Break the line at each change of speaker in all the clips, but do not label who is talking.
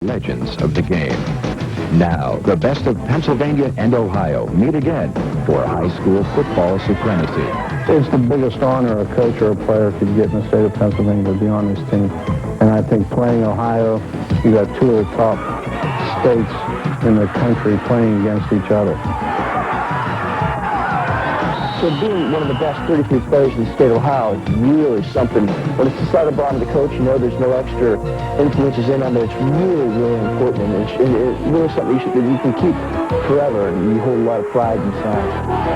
Legends of the game. Now, the best of Pennsylvania and Ohio meet again for high school football supremacy.
It's the biggest honor a coach or a player could get in the state of Pennsylvania to be on this team. And I think playing Ohio, you got two of the top states in the country playing against each other.
So being one of the best 33 players in the state of Ohio is really something. When it's decided upon the coach, you know there's no extra influences in on it. It's really, really important. And it's really something that you can keep forever, and you hold a lot of pride inside.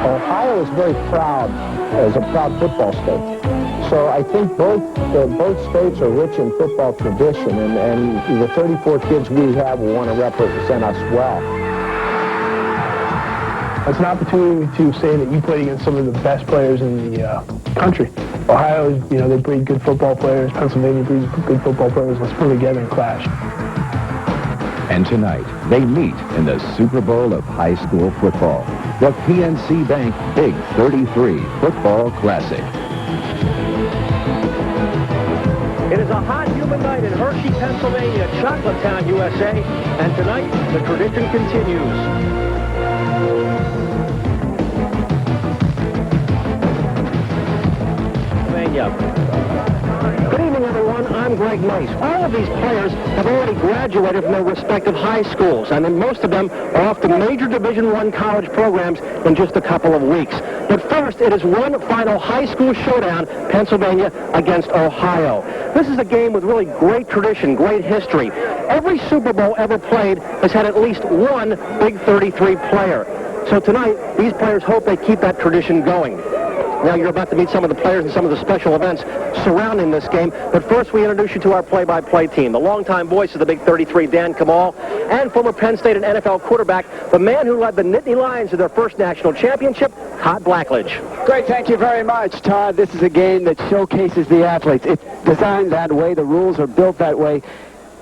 Ohio is very proud, as a proud football state. So I think both states are rich in football tradition, and the 34 kids we have will want to represent us well.
It's an opportunity to say that you played against some of the best players in the country. Ohio, they breed good football players. Pennsylvania breeds good football players. Let's put them together and clash.
And tonight, they meet in the Super Bowl of high school football. The PNC Bank Big 33 Football Classic.
It is a hot, humid night in Hershey, Pennsylvania, Chocolatetown, USA. And tonight, the tradition continues. Good evening, everyone. I'm Greg Mace. All of these players have already graduated from their respective high schools, and then most of them are off to major Division I college programs in just a couple of weeks. But first, it is one final high school showdown, Pennsylvania against Ohio. This is a game with really great tradition, great history. Every Super Bowl ever played has had at least one Big 33 player. So tonight, these players hope they keep that tradition going. Now you're about to meet some of the players and some of the special events surrounding this game. But first, we introduce you to our play-by-play team. The longtime voice of the Big 33, Dan Kamal, and former Penn State and NFL quarterback, the man who led the Nittany Lions to their first national championship, Todd Blackledge.
Great, thank you very much, Todd. This is a game that showcases the athletes. It's designed that way. The rules are built that way.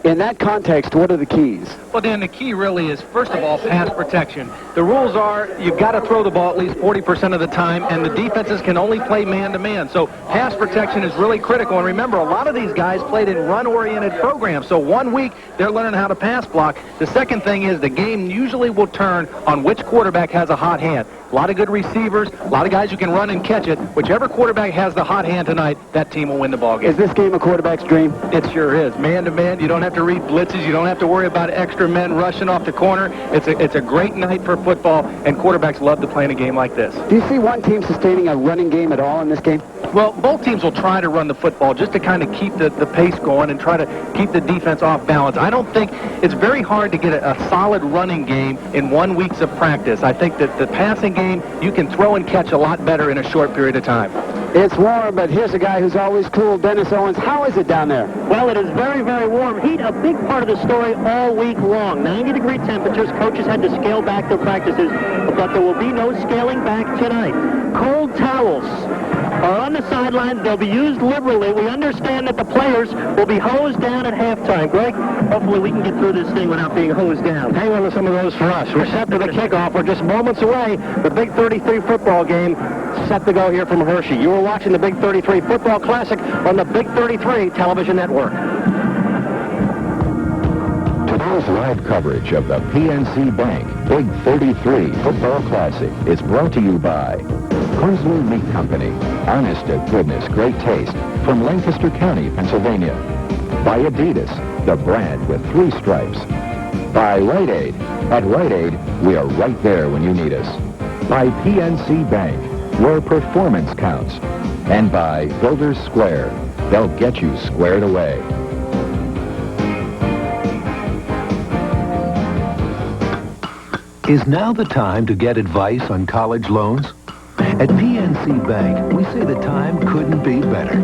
In that context, what are the keys?
Well, Dan, the key really is, first of all, pass protection. The rules are you've got to throw the ball at least 40% of the time, and the defenses can only play man-to-man. So pass protection is really critical. And remember, a lot of these guys played in run-oriented programs. So 1 week, they're learning how to pass block. The second thing is the game usually will turn on which quarterback has a hot hand. A lot of good receivers, a lot of guys who can run and catch it. Whichever quarterback has the hot hand tonight, that team will win the ball game.
Is this game a quarterback's dream?
It sure is. Man-to-man, you don't have to read blitzes. You don't have to worry about extra men rushing off the corner. It's a great night for football, and quarterbacks love to play in a game like this.
Do you see one team sustaining a running game at all in this game?
Well, both teams will try to run the football just to kind of keep the pace going and try to keep the defense off balance. I don't think it's very hard to get a solid running game in 1 week of practice. I think that the passing game, you can throw and catch a lot better in a short period of time.
It's warm, but here's a guy who's always cool, Dennis Owens. How is it down there?
Well, it is very, very warm. Heat, a big part of the story all week long. 90-degree temperatures. Coaches had to scale back their practices, but there will be no scaling back tonight. Cold towels are on the sidelines. They'll be used liberally. We understand that the players will be hosed down at halftime. Greg, hopefully we can get through this thing without being hosed down. Hang on to some of those for us. We're set for the kickoff. We're just moments away. The Big 33 football game set to go here from Hershey. You are watching the Big 33 Football Classic on the Big 33 Television Network.
Today's live coverage of the PNC Bank Big 33 Football Classic is brought to you by Kunzler Meat Company, honest to goodness, great taste, from Lancaster County, Pennsylvania. By Adidas, the brand with 3 stripes. By Rite Aid. At Rite Aid, we are right there when you need us. By PNC Bank, where performance counts. And by Builders Square, they'll get you squared away.
Is now the time to get advice on college loans? At PNC Bank, we say the time couldn't be better.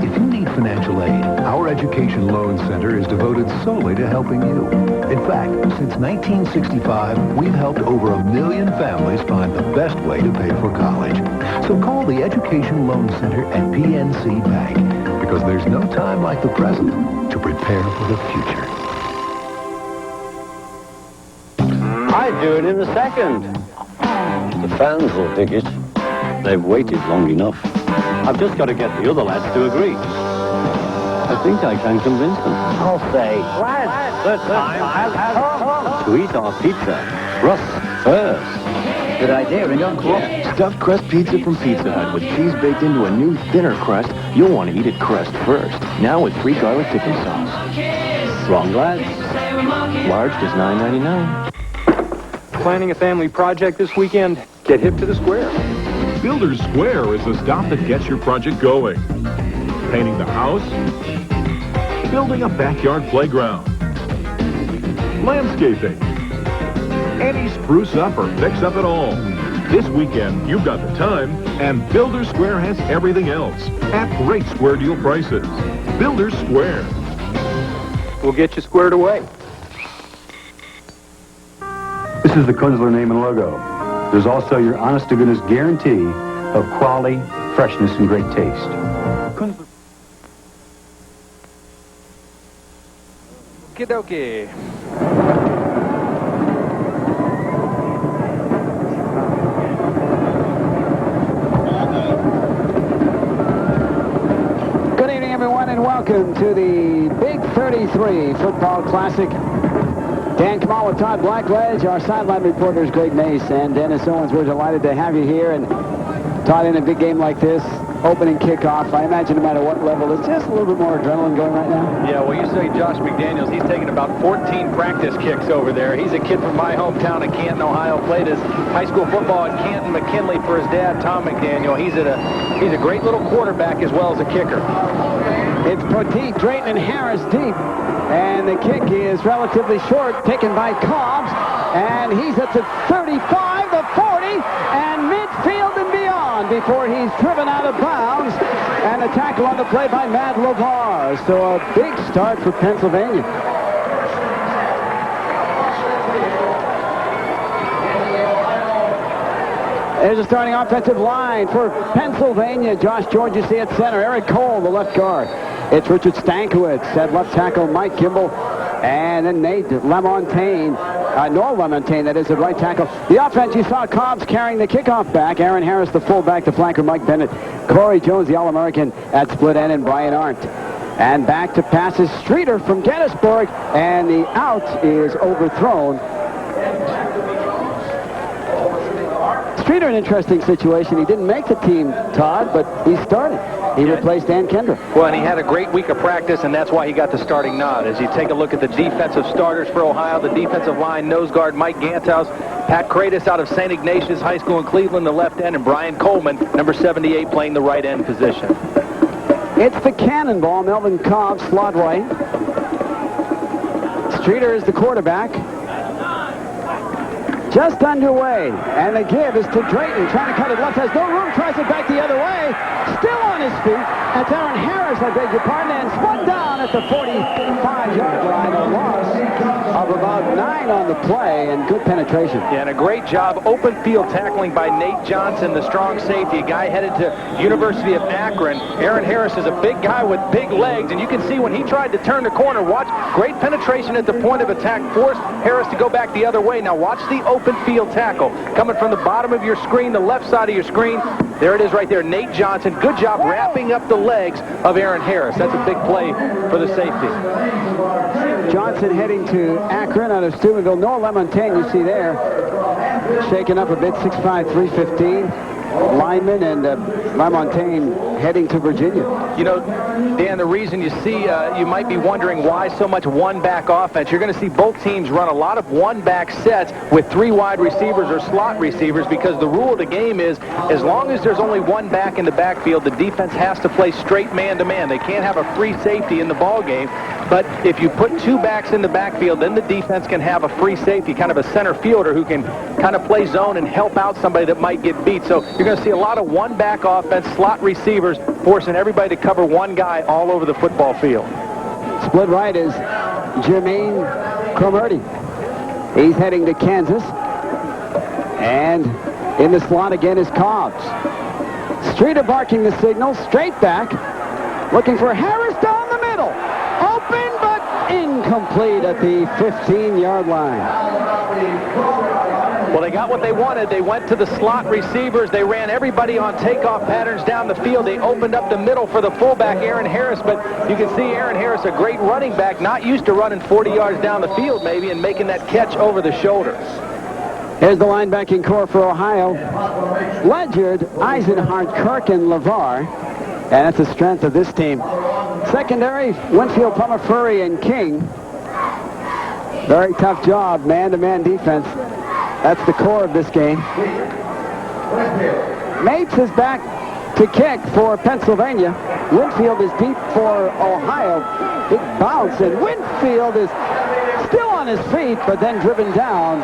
If you need financial aid, our Education Loan Center is devoted solely to helping you. In fact, since 1965, we've helped over 1 million families find the best way to pay for college. So call the Education Loan Center at PNC Bank, because there's no time like the present to prepare for the future.
I'd do it in a second. The fans will dig it. They've waited long enough. I've just got to get the other lads to agree. I think I can convince them.
I'll say, lads,
This time to eat our pizza. Crust first.
Good idea, Ringo. Cool. Stuffed crust pizza from Pizza Hut with cheese baked into a new, thinner crust. You'll want to eat it crust first. Now with free garlic dipping sauce.
Wrong glass.
Large is $9.99.
Planning a family project this weekend? Get hip to the Square.
Builder's Square is the stop that gets your project going. Painting the house, building a backyard playground, landscaping, any spruce up or fix up at all. This weekend, you've got the time, and Builder's Square has everything else at great square deal prices. Builder's Square.
We'll get you squared away.
This is the Kunzler name and logo. There's also your honest-to-goodness guarantee of quality, freshness, and great taste. Kunzler.
Okie dokie.
Good evening, everyone, and welcome to the Big 33 Football Classic. Dan Kamal with Todd Blackledge, our sideline reporters Greg Mace and Dennis Owens. We're delighted to have you here. And Todd, in a big game like this, opening kickoff, I imagine no matter what level, there's just a little bit more adrenaline going right now.
Yeah, well, you say Josh McDaniels, he's taken about 14 practice kicks over there. He's a kid from my hometown of Canton, Ohio, played his high school football at Canton McKinley for his dad, Tom McDaniel. He's a great little quarterback as well as a kicker.
It's Poteet, Drayton, and Harris deep. And the kick is relatively short, taken by Cobbs. And he's at the 35, the 40, and midfield and beyond before he's driven out of bounds. And a tackle on the play by Matt LeVar. So a big start for Pennsylvania. There's a starting offensive line for Pennsylvania. Josh George, you see at center. Eric Cole, the left guard. It's Richard Stankiewicz at left tackle. Mike Kimball. And then Nate Lamontagne. Noel Lamontagne, that is, at right tackle. The offense, you saw Cobbs carrying the kickoff back. Aaron Harris, the fullback. The flanker, Mike Bennett. Corey Jones, the All-American at split end. And Brian Arndt. And back to passes Streeter from Gettysburg. And the out is overthrown. Streeter, an interesting situation. He didn't make the team, Todd, but he started. He replaced Dan Kendra.
Well, and he had a great week of practice, and that's why he got the starting nod. As you take a look at the defensive starters for Ohio, the defensive line, nose guard Mike Ganthouse, Pat Kratos out of St. Ignatius High School in Cleveland, the left end, and Brian Coleman, number 78, playing the right end position.
It's the cannonball. Melvin Cobbs, slot right. Streeter is the quarterback. Just underway, and the give is to Drayton, trying to cut it left, has no room, tries it back the other way, still on his feet. That's Aaron Harris, I beg your pardon, and spun down at the 45-yard line. A loss of about 9 on the play, and good penetration.
Yeah, and a great job, open field tackling by Nate Johnson, the strong safety, a guy headed to University of Akron. Aaron Harris is a big guy with big legs, and you can see when he tried to turn the corner, watch, great penetration at the point of attack, forced Harris to go back the other way. Now watch the open field tackle coming from the bottom of your screen, the left side of your screen. There it is right there, Nate Johnson. Good job wrapping up the legs of Aaron Harris. That's a big play for the safety.
Johnson heading to Akron out of Steubenville. Noah Lamontagne, you see there, shaken up a bit, 6'5", 315. Lineman, and Lamontagne heading to Virginia.
You know, Dan, the reason you see, you might be wondering why so much one-back offense. You're going to see both teams run a lot of one-back sets with 3 wide receivers or slot receivers, because the rule of the game is as long as there's only one back in the backfield, the defense has to play straight man-to-man. They can't have a free safety in the ball game. But if you put 2 backs in the backfield, then the defense can have a free safety, kind of a center fielder who can kind of play zone and help out somebody that might get beat. So you're going to see a lot of one-back offense, slot receivers, forcing everybody to cover one guy all over the football field.
Split right is Jermaine Cromartie. He's heading to Kansas. And in the slot again is Cobbs. Streeter barking the signal, straight back, looking for Harris down the middle. Open, but incomplete at the 15-yard line.
Well, they got what they wanted. They went to the slot receivers. They ran everybody on takeoff patterns down the field. They opened up the middle for the fullback, Aaron Harris, but you can see Aaron Harris, a great running back, not used to running 40 yards down the field maybe and making that catch over the shoulder.
Here's the linebacking core for Ohio. Ledyard, Eisenhart, Kirk, and LeVar. And that's the strength of this team. Secondary, Winfield, Plummer, Furry, and King. Very tough job, man-to-man defense. That's the core of this game. Mapes is back to kick for Pennsylvania. Winfield is deep for Ohio. Big bounce, and Winfield is still on his feet, but then driven down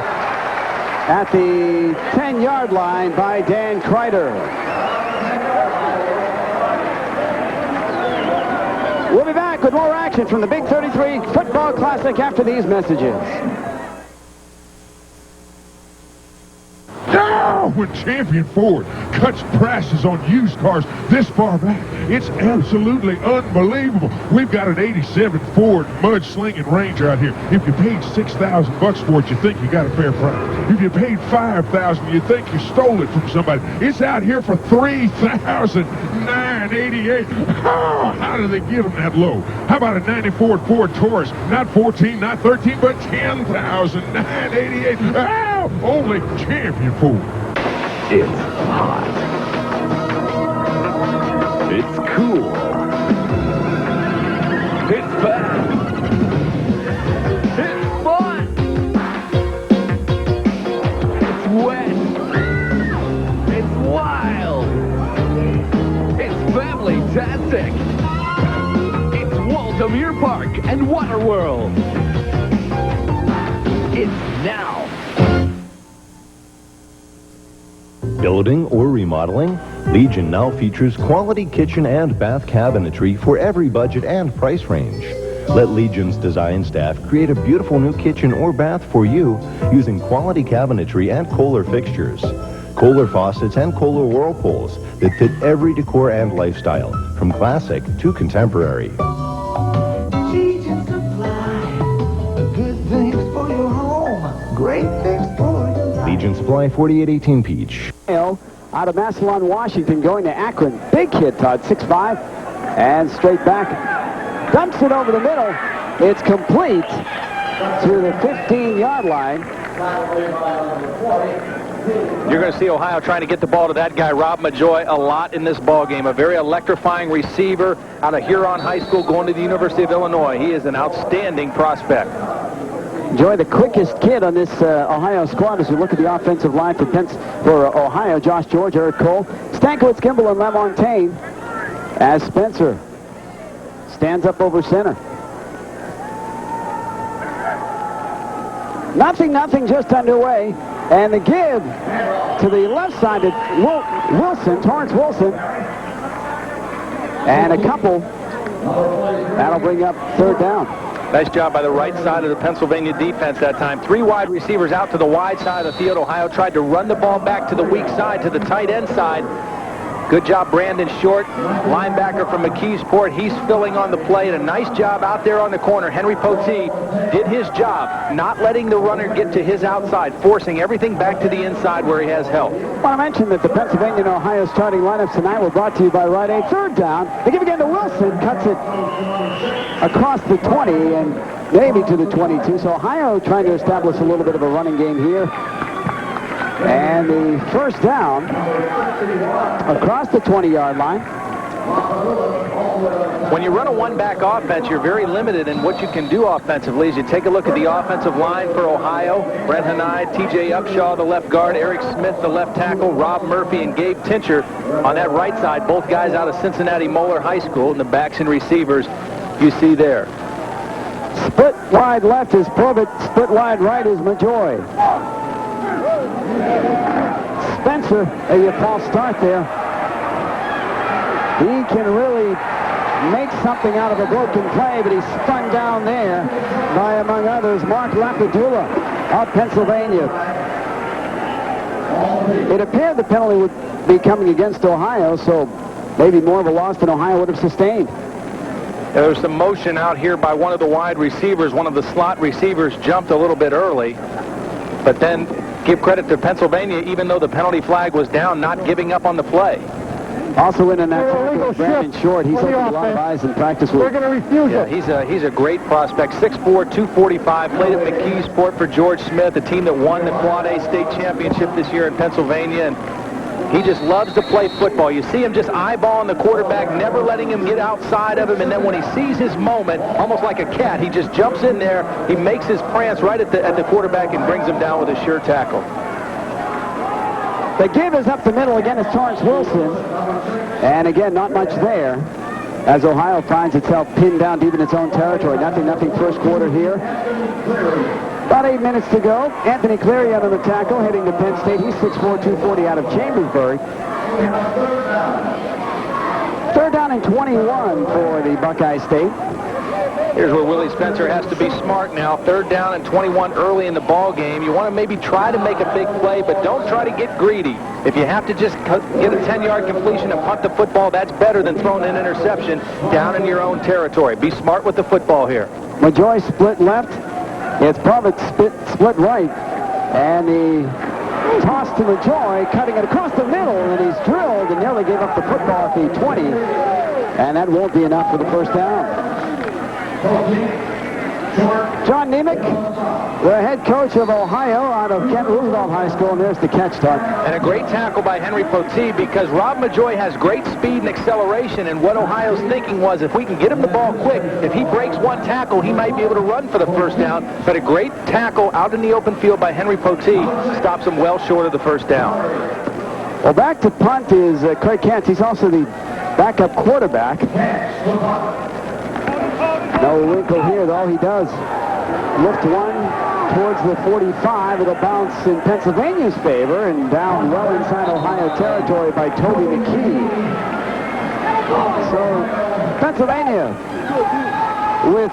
at the 10-yard line by Dan Kreider. We'll be back with more action from the Big 33 Football Classic after these messages.
Now, when Champion Ford cuts prices on used cars this far back, it's absolutely unbelievable. We've got an 87 Ford mud-slinging Ranger out here. If you paid $6,000 for it, you think you got a fair price. If you paid $5,000, you think you stole it from somebody. It's out here for $3,988. Oh, how did they get them that low? How about a 94 Ford Taurus? Not 14, not 13, but $10,988. Oh, only Champion Ford.
It's hot. It's cool. It's fast. It's fun. It's wet. It's wild. It's family-tastic. It's Walter Park and Water World. It's now.
Building or remodeling? Legion now features quality kitchen and bath cabinetry for every budget and price range. Let Legion's design staff create a beautiful new kitchen or bath for you using quality cabinetry and Kohler fixtures. Kohler faucets and Kohler whirlpools that fit every decor and lifestyle, from classic to contemporary.
Legion Supply, good things for your home, great things for your life.
Legion Supply, 4818 Peach.
Out of Massillon, Washington, going to Akron. Big hit, Todd, 6'5", and straight back. Dumps it over the middle. It's complete to the 15-yard line.
You're going to see Ohio trying to get the ball to that guy, Rob Majoy, a lot in this ball game. A very electrifying receiver out of Huron High School going to the University of Illinois. He is an outstanding prospect.
Enjoy the quickest kid on this Ohio squad as we look at the offensive line for Ohio. Josh George, Eric Cole, Stankiewicz, Kimball, and LaMontagne as Spencer stands up over center. Nothing, just underway. And the give to the left side to Wilson, Torrance Wilson. And a couple. That'll bring up third down.
Nice job by the right side of the Pennsylvania defense that time. 3 wide receivers out to the wide side of the field. Ohio tried to run the ball back to the weak side, to the tight end side. Good job, Brandon Short, linebacker from McKeesport. He's filling on the play, and a nice job out there on the corner. Henry Potee did his job, not letting the runner get to his outside, forcing everything back to the inside where he has help.
I want to mention that the Pennsylvania and Ohio starting lineups tonight were brought to you by Rite Aid. Third down. They give again to Wilson, cuts it across the 20 and maybe to the 22. So Ohio trying to establish a little bit of a running game here. And the first down across the 20-yard line.
When you run a one-back offense, you're very limited in what you can do offensively. As you take a look at the offensive line for Ohio, Brent Hanai, T.J. Upshaw, the left guard, Eric Smith, the left tackle, Rob Murphy, and Gabe Tincher on that right side, both guys out of Cincinnati Moeller High School, and the backs and receivers you see there.
Split wide left is Probit, split wide right is Majoy. Spencer, a false start there. He can really make something out of a broken play, but he's spun down there by, among others, Mark Lapadula of Pennsylvania. It appeared the penalty would be coming against Ohio, so maybe more of a loss than Ohio would have sustained.
There was some motion out here by one of the wide receivers. One of the slot receivers jumped a little bit early, but then give credit to Pennsylvania, even though the penalty flag was down, not giving up on the play.
Also in that tackle, Brandon Short. He's opened a lot of eyes in practice.
We're going to refuse
Yeah,
it.
he's a great prospect. 6'4", 245, played at McKeesport for George Smith, a team that won the Quad A state championship this year in Pennsylvania. And he just loves to play football. You see him just eyeballing the quarterback, never letting him get outside of him, and then when he sees his moment, almost like a cat, he just jumps in there, he makes his prance right at the quarterback and brings him down with a sure tackle.
The give is up the middle again is Torrance Wilson. And again, not much there as Ohio finds itself pinned down deep in its own territory. Nothing first quarter here. About 8 minutes to go. Anthony Cleary out on the tackle, heading to Penn State. He's 6'4", 240 out of Chambersburg. Third down and 21 for the Buckeye State.
Here's where Willie Spencer has to be smart now. Third down and 21 early in the ball game. You want to maybe try to make a big play, but don't try to get greedy. If you have to just get a 10-yard completion and punt the football, that's better than throwing an interception down in your own territory. Be smart with the football here.
LaJoy split left. It's Provitt split right. And the toss to LaJoy, cutting it across the middle, and he's drilled and nearly gave up the football at the 20. And that won't be enough for the first down. John Nemec, the head coach of Ohio out of Kent Roosevelt High School, and there's the catch start.
And a great tackle by Henry Poteet because Rob Majoy has great speed and acceleration, and what Ohio's thinking was if we can get him the ball quick, if he breaks one tackle, he might be able to run for the first down. But a great tackle out in the open field by Henry Poteet stops him well short of the first down.
Well, back to punt is Craig Kentz. He's also the backup quarterback. No wrinkle here, though. He does lift one towards the 45. It'll bounce in Pennsylvania's favor and down well inside Ohio territory by Toby McKee. So Pennsylvania with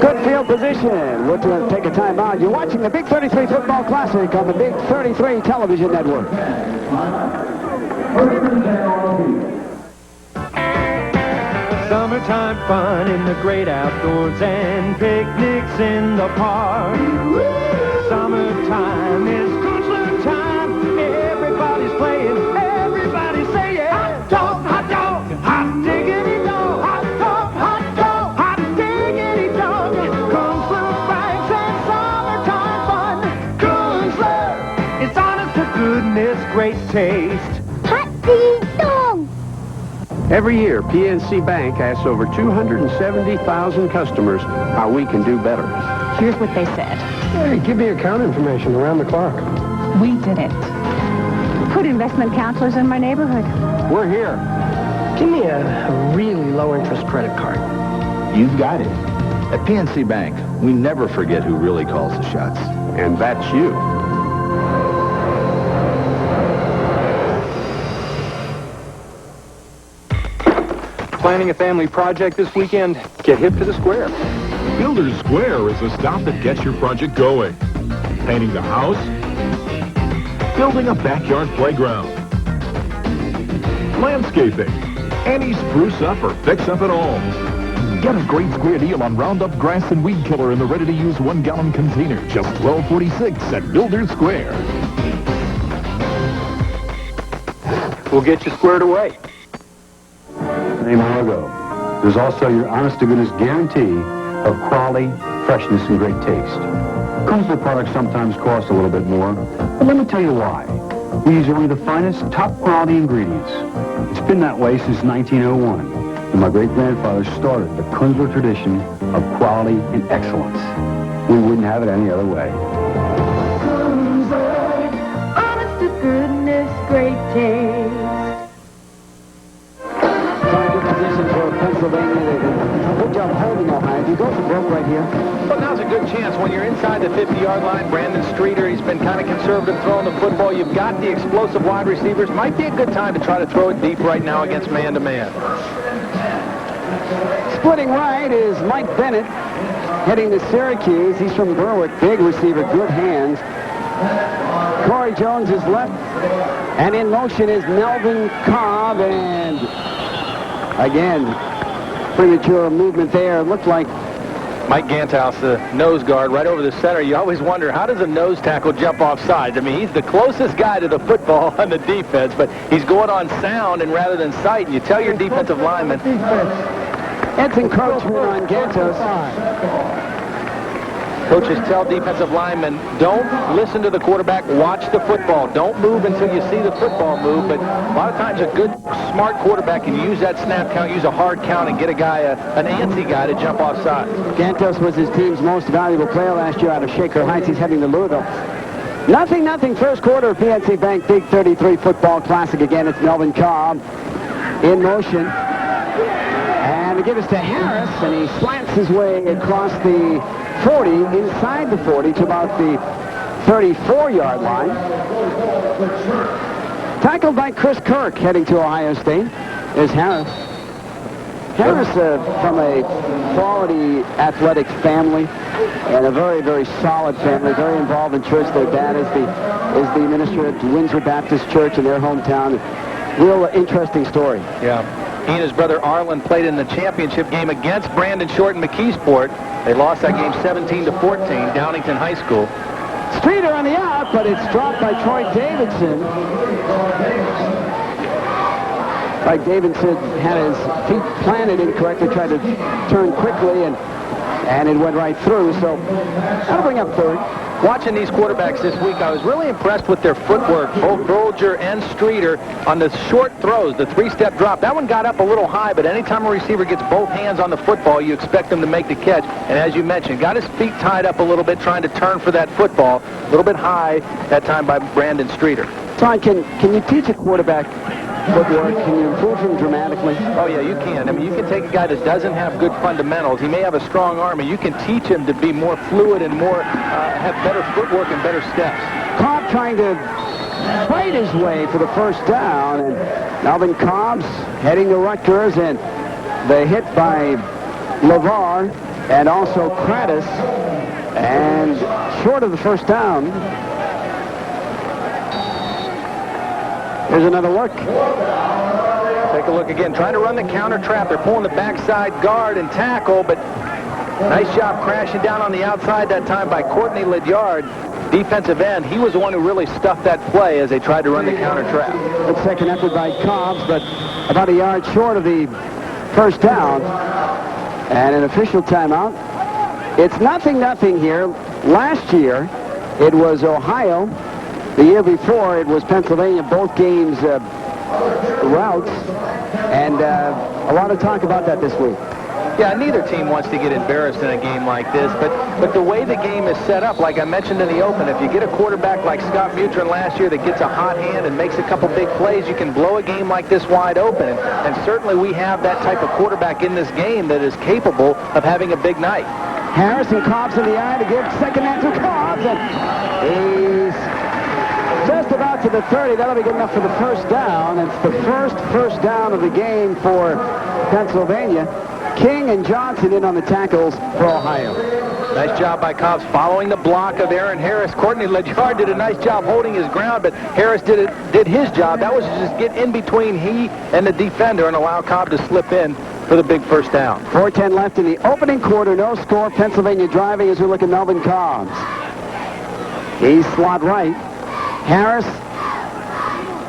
good field position. We're going to take a timeout. You're watching the Big 33 Football Classic on the Big 33 Television Network.
Summertime fun in the great outdoors and picnics in the park. Summertime is Kunzler time. Everybody's playing, everybody's saying hot dog, hot diggity dog, hot dog, hot diggity dog. Kunzler bags and summertime fun. Kunzler, it's honest to goodness, great taste. Hot diggity dog.
Every year, PNC Bank asks over 270,000 customers how we can do better.
Here's what they said.
Hey, give me account information around the clock.
We didn't. Put investment counselors in my neighborhood.
We're here.
Give me a really low-interest credit card.
You've got it. At PNC Bank, we never forget who really calls the shots.
And that's you.
Planning a family project this weekend? Get hip to the Square.
Builder's Square is the stop that gets your project going. Painting the house, building a backyard playground, landscaping, any spruce up or fix up at all. Get a great square deal on Roundup Grass and Weed Killer in the ready-to-use 1-gallon container, just $12.46 at Builder's Square.
We'll get you squared away.
Name logo. There's also your honest-to-goodness guarantee of quality, freshness, and great taste. Kunzler products sometimes cost a little bit more, but let me tell you why. We use only the finest, top-quality ingredients. It's been that way since 1901, when my great-grandfather started the Kunzler tradition of quality and excellence. We wouldn't have it any other way.
Kunzler, honest-to-goodness, great taste.
Pennsylvania, good job holding Ohio. If you go for broke right here.
Well, now's a good chance. When you're inside the 50-yard line, Brandon Streeter, he's been kind of conservative throwing the football. You've got the explosive wide receivers. Might be a good time to try to throw it deep right now against man-to-man.
Splitting right is Mike Bennett, heading to Syracuse. He's from Berwick. Big receiver, good hands. Corey Jones is left. And in motion is Melvin Cobb. And again, premature movement there. It looked like
Mike Ganthouse, the nose guard, right over the center. You always wonder, how does a nose tackle jump off sides? I mean, he's the closest guy to the football on the defense, but he's going on sound and rather than sight. And you tell your defensive lineman.
It's encroachment on Ganthouse.
Coaches tell defensive linemen, don't listen to the quarterback, watch the football. Don't move until you see the football move. But a lot of times a good, smart quarterback can use that snap count, use a hard count, and get a guy, an antsy guy to jump off sides.
Ganthouse was his team's most valuable player last year out of Shaker Heights. He's heading to Louisville. Nothing, first quarter of PNC Bank Big 33 Football Classic. Again, it's Melvin Cobb in motion. And they give us to Harris, and he slants his way across the 40, inside the 40 to about the 34-yard line. Tackled by Chris Kirk, heading to Ohio State, is Harris. Harris from a quality athletic family and a very, very solid family, very involved in church. Their dad is the minister at Windsor Baptist Church in their hometown. Real interesting story.
Yeah. He and his brother Arlen played in the championship game against Brandon Short and McKeesport. They lost that game 17-14, Downington High School.
Streeter on the out, but it's dropped by Troy Davidson. Like Davidson had his feet planted incorrectly, tried to turn quickly, and it went right through. So that'll bring up third.
Watching these quarterbacks this week, I was really impressed with their footwork, both Bolger and Streeter, on the short throws, the three-step drop. That one got up a little high, but anytime a receiver gets both hands on the football, you expect him to make the catch. And as you mentioned, got his feet tied up a little bit, trying to turn for that football. A little bit high that time by Brandon Streeter.
Todd, can you teach a quarterback footwork? Can you improve him dramatically?
Oh, yeah, you can. I mean, you can take a guy that doesn't have good fundamentals. He may have a strong arm, and you can teach him to be more fluid and more have better footwork and better steps.
Cobb trying to fight his way for the first down, and Melvin Cobb's heading to Rutgers, and the hit by LeVar and also Kratis, and short of the first down. Here's another look.
Take a look again. Trying to run the counter trap. They're pulling the backside guard and tackle, but nice job crashing down on the outside that time by Courtney Ledyard, defensive end. He was the one who really stuffed that play as they tried to run the counter trap.
Good second effort by Cobbs, but about a yard short of the first down. And an official timeout. It's 0-0 here. Last year, it was Ohio. The year before, it was Pennsylvania. Both games routes, and a lot of talk about that this week.
Yeah, neither team wants to get embarrassed in a game like this, but the way the game is set up, like I mentioned in the open, if you get a quarterback like Scott Mutrin last year that gets a hot hand and makes a couple big plays, you can blow a game like this wide open. And certainly we have that type of quarterback in this game that is capable of having a big night.
Harris and Cobbs in the eye to give second man to Cobbs, and he's just about to the 30. That'll be good enough for the first down. It's the first down of the game for Pennsylvania. King and Johnson in on the tackles for Ohio.
Nice job by Cobbs following the block of Aaron Harris. Courtney Ledyard did a nice job holding his ground, but Harris did his job. That was to just get in between he and the defender and allow Cobb to slip in for the big first down.
4:10 left in the opening quarter. No score. Pennsylvania driving as we look at Melvin Cobbs. He's slot right. Harris,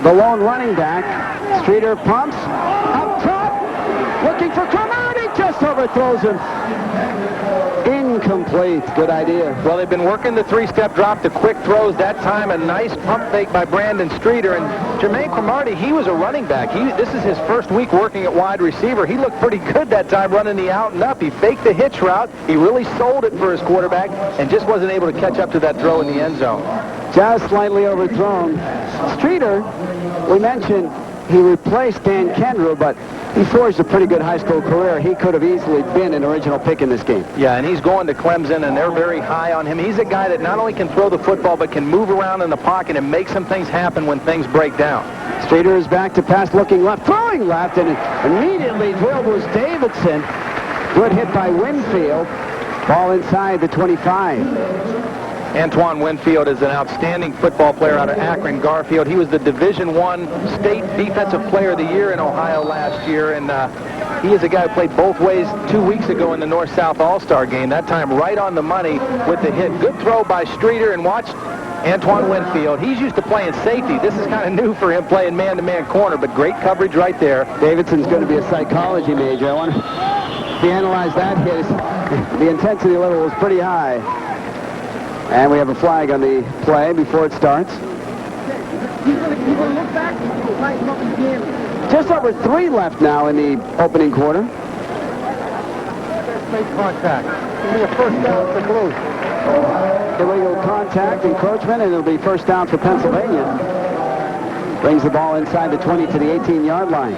the lone running back. Streeter pumps. Up top. Looking for Cromartie. Just overthrows him. Incomplete. Good idea.
Well, they've been working the three-step drop, the quick throws. That time, a nice pump fake by Brandon Streeter. And Jermaine Cromartie, he was a running back. This is his first week working at wide receiver. He looked pretty good that time running the out and up. He faked the hitch route. He really sold it for his quarterback and just wasn't able to catch up to that throw in the end zone.
Just slightly overthrown. Streeter, we mentioned he replaced Dan Kendrew, but he forged a pretty good high school career. He could have easily been an original pick in this game.
Yeah, and he's going to Clemson, and they're very high on him. He's a guy that not only can throw the football, but can move around in the pocket and make some things happen when things break down.
Streeter is back to pass, looking left, throwing left, and immediately drilled was Davidson. Good hit by Winfield. Ball inside the 25.
Antoine Winfield is an outstanding football player out of Akron Garfield. He was the Division I State Defensive Player of the Year in Ohio last year, and He is a guy who played both ways 2 weeks ago in the North-South All-Star game. That time right on the money with the hit. Good throw by Streeter, and watch Antoine Winfield. He's used to playing safety. This is kind of new for him, playing man-to-man corner, but great coverage right there.
Davidson's going to be a psychology major. I wonder if he analyzed that hit. The intensity level was pretty high. And we have a flag on the play before it starts. Just over 3 left now in the opening quarter.
Make contact. Give me a first down for close.
Illegal contact, encroachment, and it'll be first down for Pennsylvania. Brings the ball inside the 20 to the 18-yard line.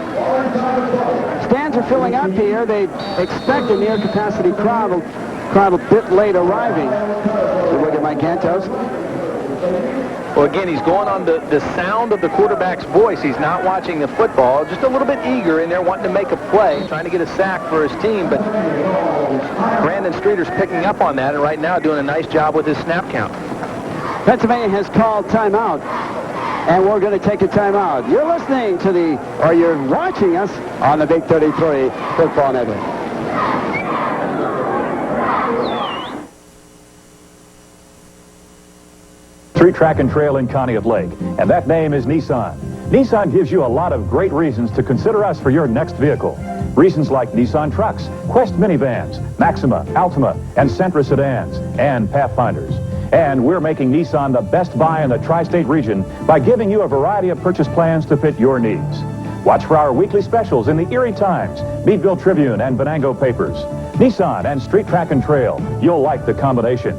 Stands are filling up here. They expect a near-capacity crowd a bit late arriving. So look at Mike Cantos.
Well, again, he's going on the sound of the quarterback's voice. He's not watching the football. Just a little bit eager in there, wanting to make a play, trying to get a sack for his team. But Brandon Streeter's picking up on that, and right now doing a nice job with his snap count.
Pennsylvania has called timeout, and we're going to take a timeout. You're listening to you're watching us on the Big 33 Football Network.
Street Track and Trail in Conneaut Lake, and that name is Nissan. Nissan gives you a lot of great reasons to consider us for your next vehicle. Reasons like Nissan trucks, Quest minivans, Maxima, Altima, and Sentra sedans, and Pathfinders. And we're making Nissan the best buy in the tri-state region by giving you a variety of purchase plans to fit your needs. Watch for our weekly specials in the Erie Times, Meadville Tribune, and Venango papers. Nissan and Street Track and Trail. You'll like the combination.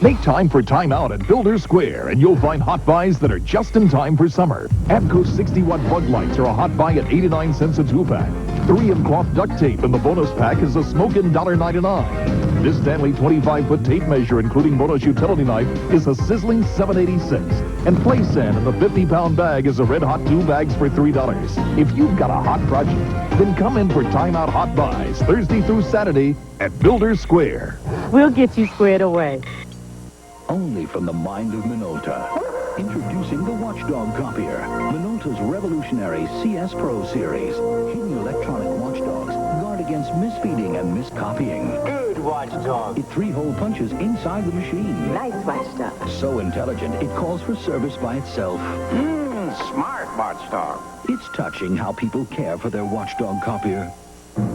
Make time for Time Out at Builder Square, and you'll find hot buys that are just in time for summer. Avco 60-watt bug lights are a hot buy at 89 cents a 2-pack. 3M cloth duct tape in the bonus pack is a smokin' $1.99. This Stanley 25-foot tape measure, including bonus utility knife, is a sizzling $7.86. And Play Sand in the 50-pound bag is a red-hot 2 bags for $3. If you've got a hot project, then come in for Time Out Hot Buys Thursday through Saturday at Builder Square.
We'll get you squared away.
Only from the mind of Minolta. Introducing the Watchdog Copier, Minolta's revolutionary CS Pro series. Hidden electronic watchdogs guard against misfeeding and miscopying.
Good watchdog.
It 3-hole punches inside the machine.
Nice watchdog.
So intelligent, it calls for service by itself.
Smart watchdog.
It's touching how people care for their Watchdog Copier.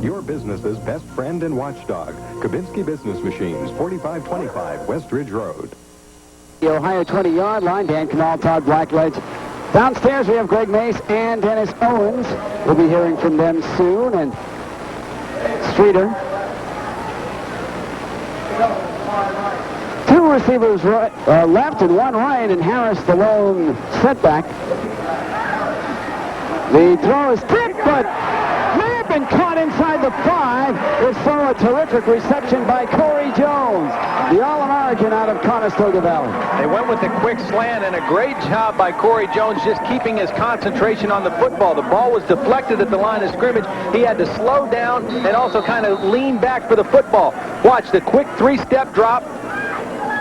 Your business's best friend and watchdog. Kabinski Business Machines, 4525 West Ridge Road.
The Ohio 20-yard line. Dan Canal, Todd Blackledge. Downstairs we have Greg Mace and Dennis Owens. We'll be hearing from them soon. And Streeter. 2 receivers left and 1 right, and Harris the lone setback. The throw is tipped, but may have been caught inside the 5. It's so a terrific reception by Corey Jones, the All-American out of Conestoga Valley.
They went with a quick slant, and a great job by Corey Jones just keeping his concentration on the football. The ball was deflected at the line of scrimmage. He had to slow down and also kind of lean back for the football. Watch the quick 3-step drop.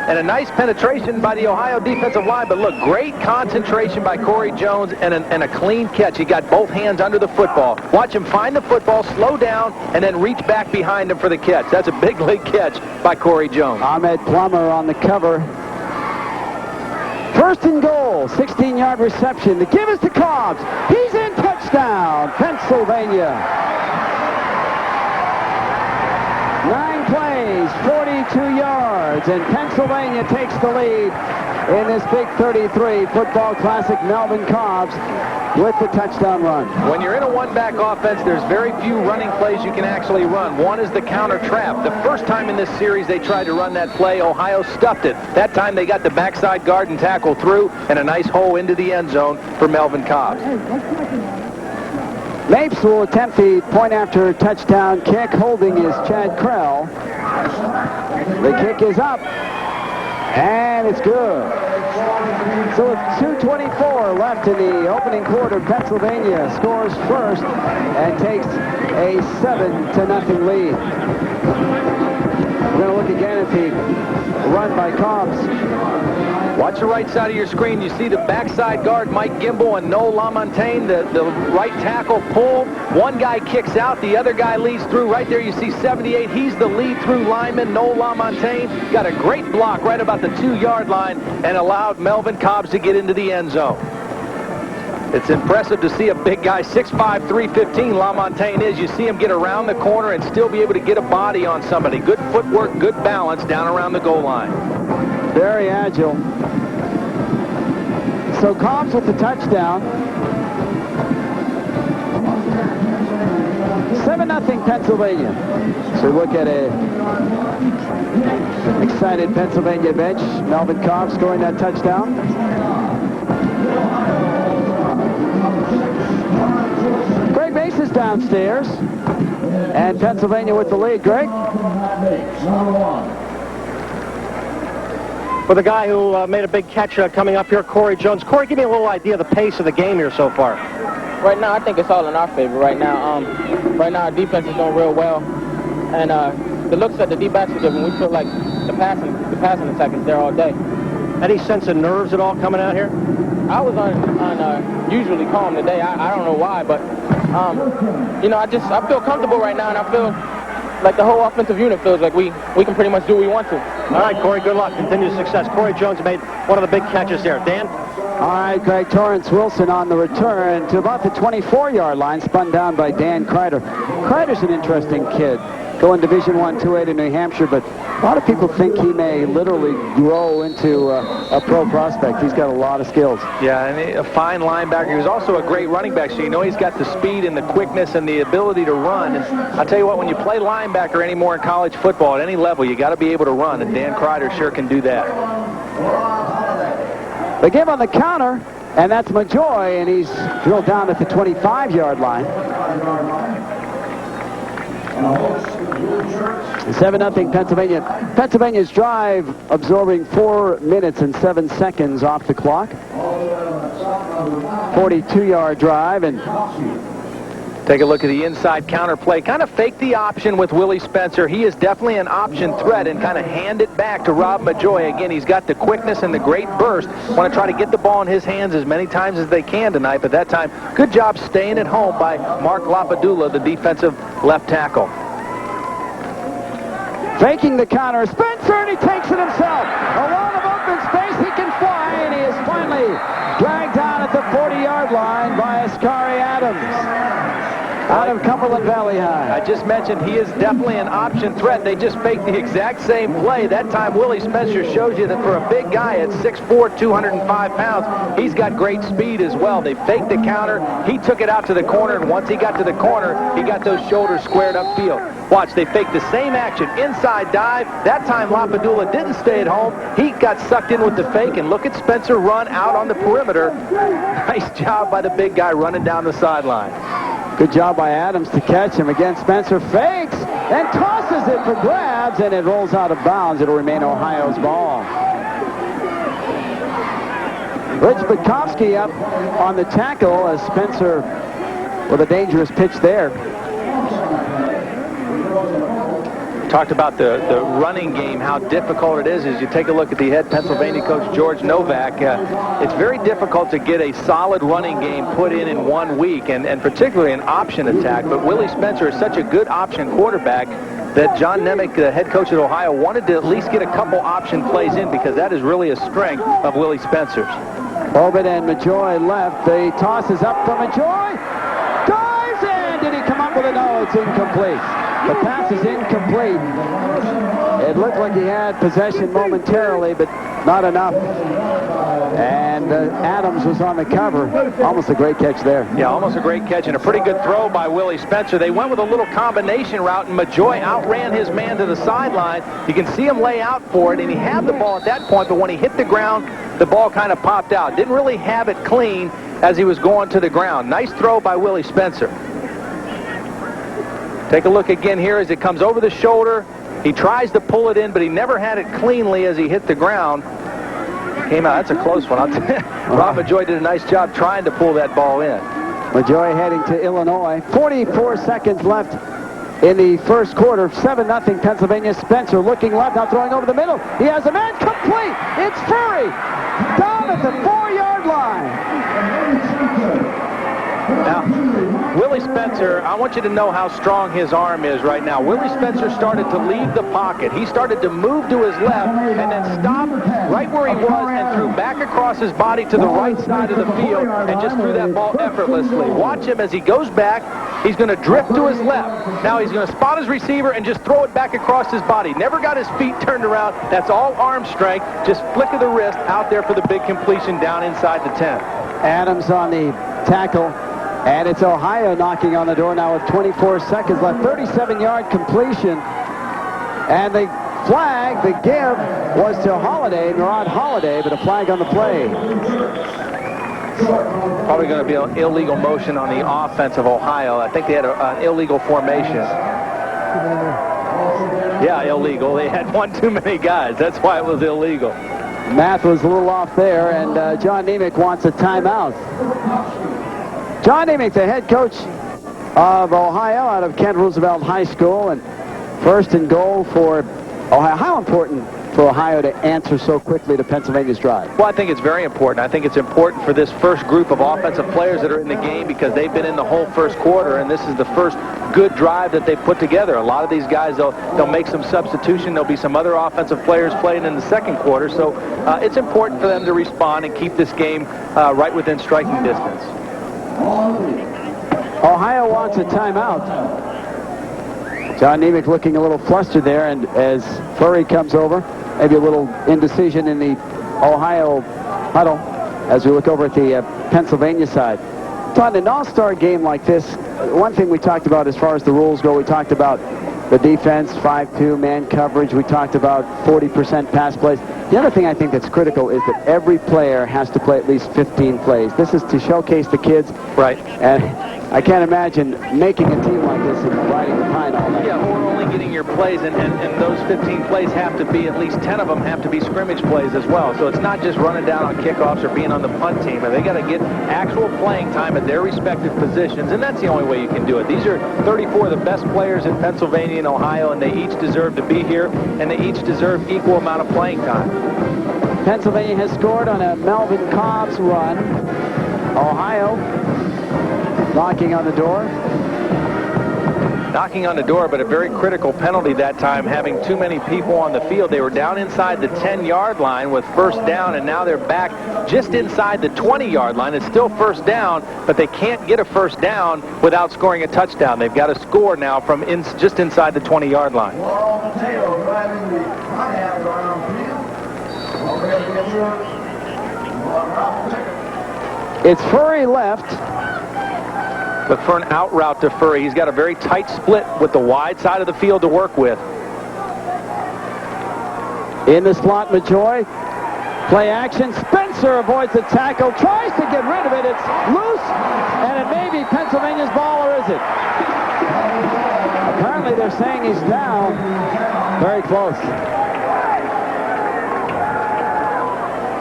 And a nice penetration by the Ohio defensive line. But look, great concentration by Corey Jones and a clean catch. He got both hands under the football. Watch him find the football, slow down, and then reach back behind him for the catch. That's a big league catch by Corey Jones.
Ahmed Plummer on the cover. First and goal, 16-yard reception. The give is to Cobbs. He's in, touchdown, Pennsylvania. 9 plays, 42 yards, and Pennsylvania takes the lead in this Big 33 Football Classic. Melvin Cobbs with the touchdown run.
When you're in a one-back offense, there's very few running plays you can actually run. One is the counter trap. The first time in this series they tried to run that play, Ohio stuffed it. That time they got the backside guard and tackle through, and a nice hole into the end zone for Melvin Cobbs.
Mapes will attempt the point-after touchdown kick. Holding is Chad Krell. The kick is up, and it's good. So with 2:24 left in the opening quarter, Pennsylvania scores first and takes a 7-0 lead. We're going to look again at the run by Cobbs.
Watch the right side of your screen. You see the backside guard, Mike Gimbel, and Noel LaMontagne, the right tackle pull. One guy kicks out. The other guy leads through. Right there you see 78. He's the lead-through lineman, Noel LaMontagne. Got a great block right about the 2-yard line and allowed Melvin Cobbs to get into the end zone. It's impressive to see a big guy, 6'5", 315, LaMontagne is. You see him get around the corner and still be able to get a body on somebody. Good footwork, good balance down around the goal line.
Very agile. So Cobbs with the touchdown. 7-0 Pennsylvania. So look at a excited Pennsylvania bench. Melvin Cobbs scoring that touchdown. Greg Mace is downstairs. And Pennsylvania with the lead. Greg?
For the guy who made a big catch coming up here, Corey Jones. Corey, give me a little idea of the pace of the game here so far.
Right now, I think it's all in our favor right now. Right now, our defense is doing real well. And the looks that the D-backs are giving, we feel like the passing attack is there all day.
Any sense of nerves at all coming out here?
I was on usually calm today. I don't know why, but, you know, I feel comfortable right now, and I feel like the whole offensive unit feels like we can pretty much do what we want to.
All right, Corey, good luck. Continued success. Corey Jones made one of the big catches there. Dan?
All right, Greg, Torrance Wilson on the return to about the 24-yard line, spun down by Dan Kreider. Kreider's an interesting kid. Going Division I 2A to New Hampshire, but a lot of people think he may literally grow into a pro prospect. He's got a lot of skills.
Yeah, and a fine linebacker. He was also a great running back, so you know he's got the speed and the quickness and the ability to run. And I'll tell you what, when you play linebacker anymore in college football at any level, you got to be able to run, and Dan Kreider sure can do that.
They give on the counter, and that's Majoy, and he's drilled down at the 25-yard line. 7-0 Pennsylvania. Pennsylvania's drive absorbing 4 minutes and 7 seconds off the clock. 42-yard drive, and
take a look at the inside counter play. Kind of fake the option with Willie Spencer. He is definitely an option threat and kind of hand it back to Rob Majoy. Again, he's got the quickness and the great burst. Want to try to get the ball in his hands as many times as they can tonight, but that time, good job staying at home by Mark Lapadula, the defensive left tackle.
Faking the counter, Spencer, and he takes it himself. A lot of open space, he can fly, and he is finally dragged down at the 40-yard line by Ascari Adams out of Cumberland Valley High.
I just mentioned he is definitely an option threat. They just faked the exact same play. That time, Willie Spencer shows you that for a big guy at 6'4", 205 pounds, he's got great speed as well. They faked the counter. He took it out to the corner, and once he got to the corner, he got those shoulders squared upfield. Watch, they faked the same action, inside dive. That time, Lapadula didn't stay at home. He got sucked in with the fake, and look at Spencer run out on the perimeter. Nice job by the big guy running down the sideline.
Good job by Adams to catch him. Again, Spencer fakes and tosses it for grabs, and it rolls out of bounds. It'll remain Ohio's ball. Rich Bukowski up on the tackle as Spencer with a dangerous pitch there.
Talked about the running game, how difficult it is. As you take a look at the head Pennsylvania coach, George Novak, it's very difficult to get a solid running game put in 1 week, and particularly an option attack. But Willie Spencer is such a good option quarterback that John Nemec, the head coach at Ohio, wanted to at least get a couple option plays in because that is really a strength of Willie Spencer's.
Obed and Majoy left. The toss is up for Majoy. Dives in. Did he come up with a no? It's incomplete. The pass is incomplete. It looked like he had possession momentarily, but not enough. And Adams was on the cover. Almost a great catch there.
Yeah, almost a great catch and a pretty good throw by Willie Spencer. They went with a little combination route, and Majoy outran his man to the sideline. You can see him lay out for it, and he had the ball at that point, but when he hit the ground, the ball kind of popped out. Didn't really have it clean as he was going to the ground. Nice throw by Willie Spencer. Take a look again here as it comes over the shoulder. He tries to pull it in, but he never had it cleanly as he hit the ground. Came out. That's a close one. Rob Majoy did a nice job trying to pull that ball in.
Majoy heading to Illinois. 44 seconds left in the first quarter. 7-0 Pennsylvania. Spencer looking left, now throwing over the middle. He has a man complete. It's Furry down at the 4-yard line.
Now, Willie Spencer, I want you to know how strong his arm is right now. Willie Spencer started to leave the pocket. He started to move to his left and then stopped right where he was and threw back across his body to the right side of the field and just threw that ball effortlessly. Watch him as he goes back. He's going to drift to his left. Now he's going to spot his receiver and just throw it back across his body. Never got his feet turned around. That's all arm strength. Just flick of the wrist out there for the big completion down inside the 10.
Adams on the tackle. And it's Ohio knocking on the door now with 24 seconds left. 37-yard completion. And the flag, the give, was to Holiday, Murad Holiday, but a flag on the play.
Probably going to be an illegal motion on the offense of Ohio. I think they had an illegal formation. Yeah, illegal. They had one too many guys. That's why it was illegal.
Math was a little off there, and John Nemick wants a timeout. John Nemick, the head coach of Ohio out of Kent Roosevelt High School, and first and goal for Ohio. How important for Ohio to answer so quickly to Pennsylvania's drive?
Well, I think it's very important. I think it's important for this first group of offensive players that are in the game because they've been in the whole first quarter, and this is the first good drive that they've put together. A lot of these guys, they'll make some substitution. There'll be some other offensive players playing in the second quarter, so it's important for them to respond and keep this game right within striking distance.
Ohio wants a timeout. John Nemick looking a little flustered there, and as Furry comes over, maybe a little indecision in the Ohio huddle as we look over at the Pennsylvania side. On an all-star game like this, one thing we talked about as far as the rules go, we talked about the defense, 5-2, man coverage. We talked about 40% pass plays. The other thing I think that's critical is that every player has to play at least 15 plays. This is to showcase the kids.
Right.
And I can't imagine making a team like this and riding the pine all night.
Yeah, or only getting your plays, and those 15 plays have to be, at least 10 of them have to be scrimmage plays as well. So it's not just running down on kickoffs or being on the punt team. They got to get actual playing time at their respective positions, and that's the only way you can do it. These are 34 of the best players in Pennsylvania and Ohio, and they each deserve to be here, and they each deserve equal amount of playing time.
Pennsylvania has scored on a Melvin Cobb's run. Ohio knocking on the door.
Knocking on the door, but a very critical penalty that time, having too many people on the field. They were down inside the 10-yard line with first down, and now they're back just inside the 20-yard line. It's still first down, but they can't get a first down without scoring a touchdown. They've got to score now from just inside the 20-yard line.
It's Furry left.
Look for an out route to Furry. He's got a very tight split with the wide side of the field to work with.
In the slot, Majoy. Play action. Spencer avoids the tackle. Tries to get rid of it. It's loose. And it may be Pennsylvania's ball, or is it? Apparently they're saying he's down. Very close.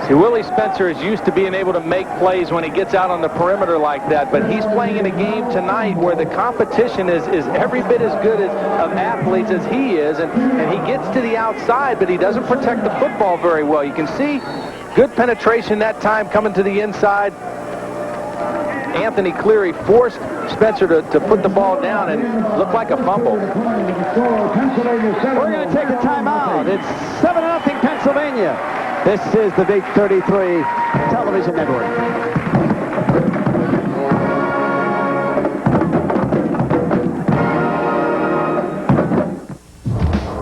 See, Willie Spencer is used to being able to make plays when he gets out on the perimeter like that, but he's playing in a game tonight where the competition is every bit as good of athletes as he is, and he gets to the outside, but he doesn't protect the football very well. You can see good penetration that time coming to the inside. Anthony Cleary forced Spencer to put the ball down and looked like a fumble.
We're going to take a timeout. It's 7-0 Pennsylvania. This is the Big 33 television network.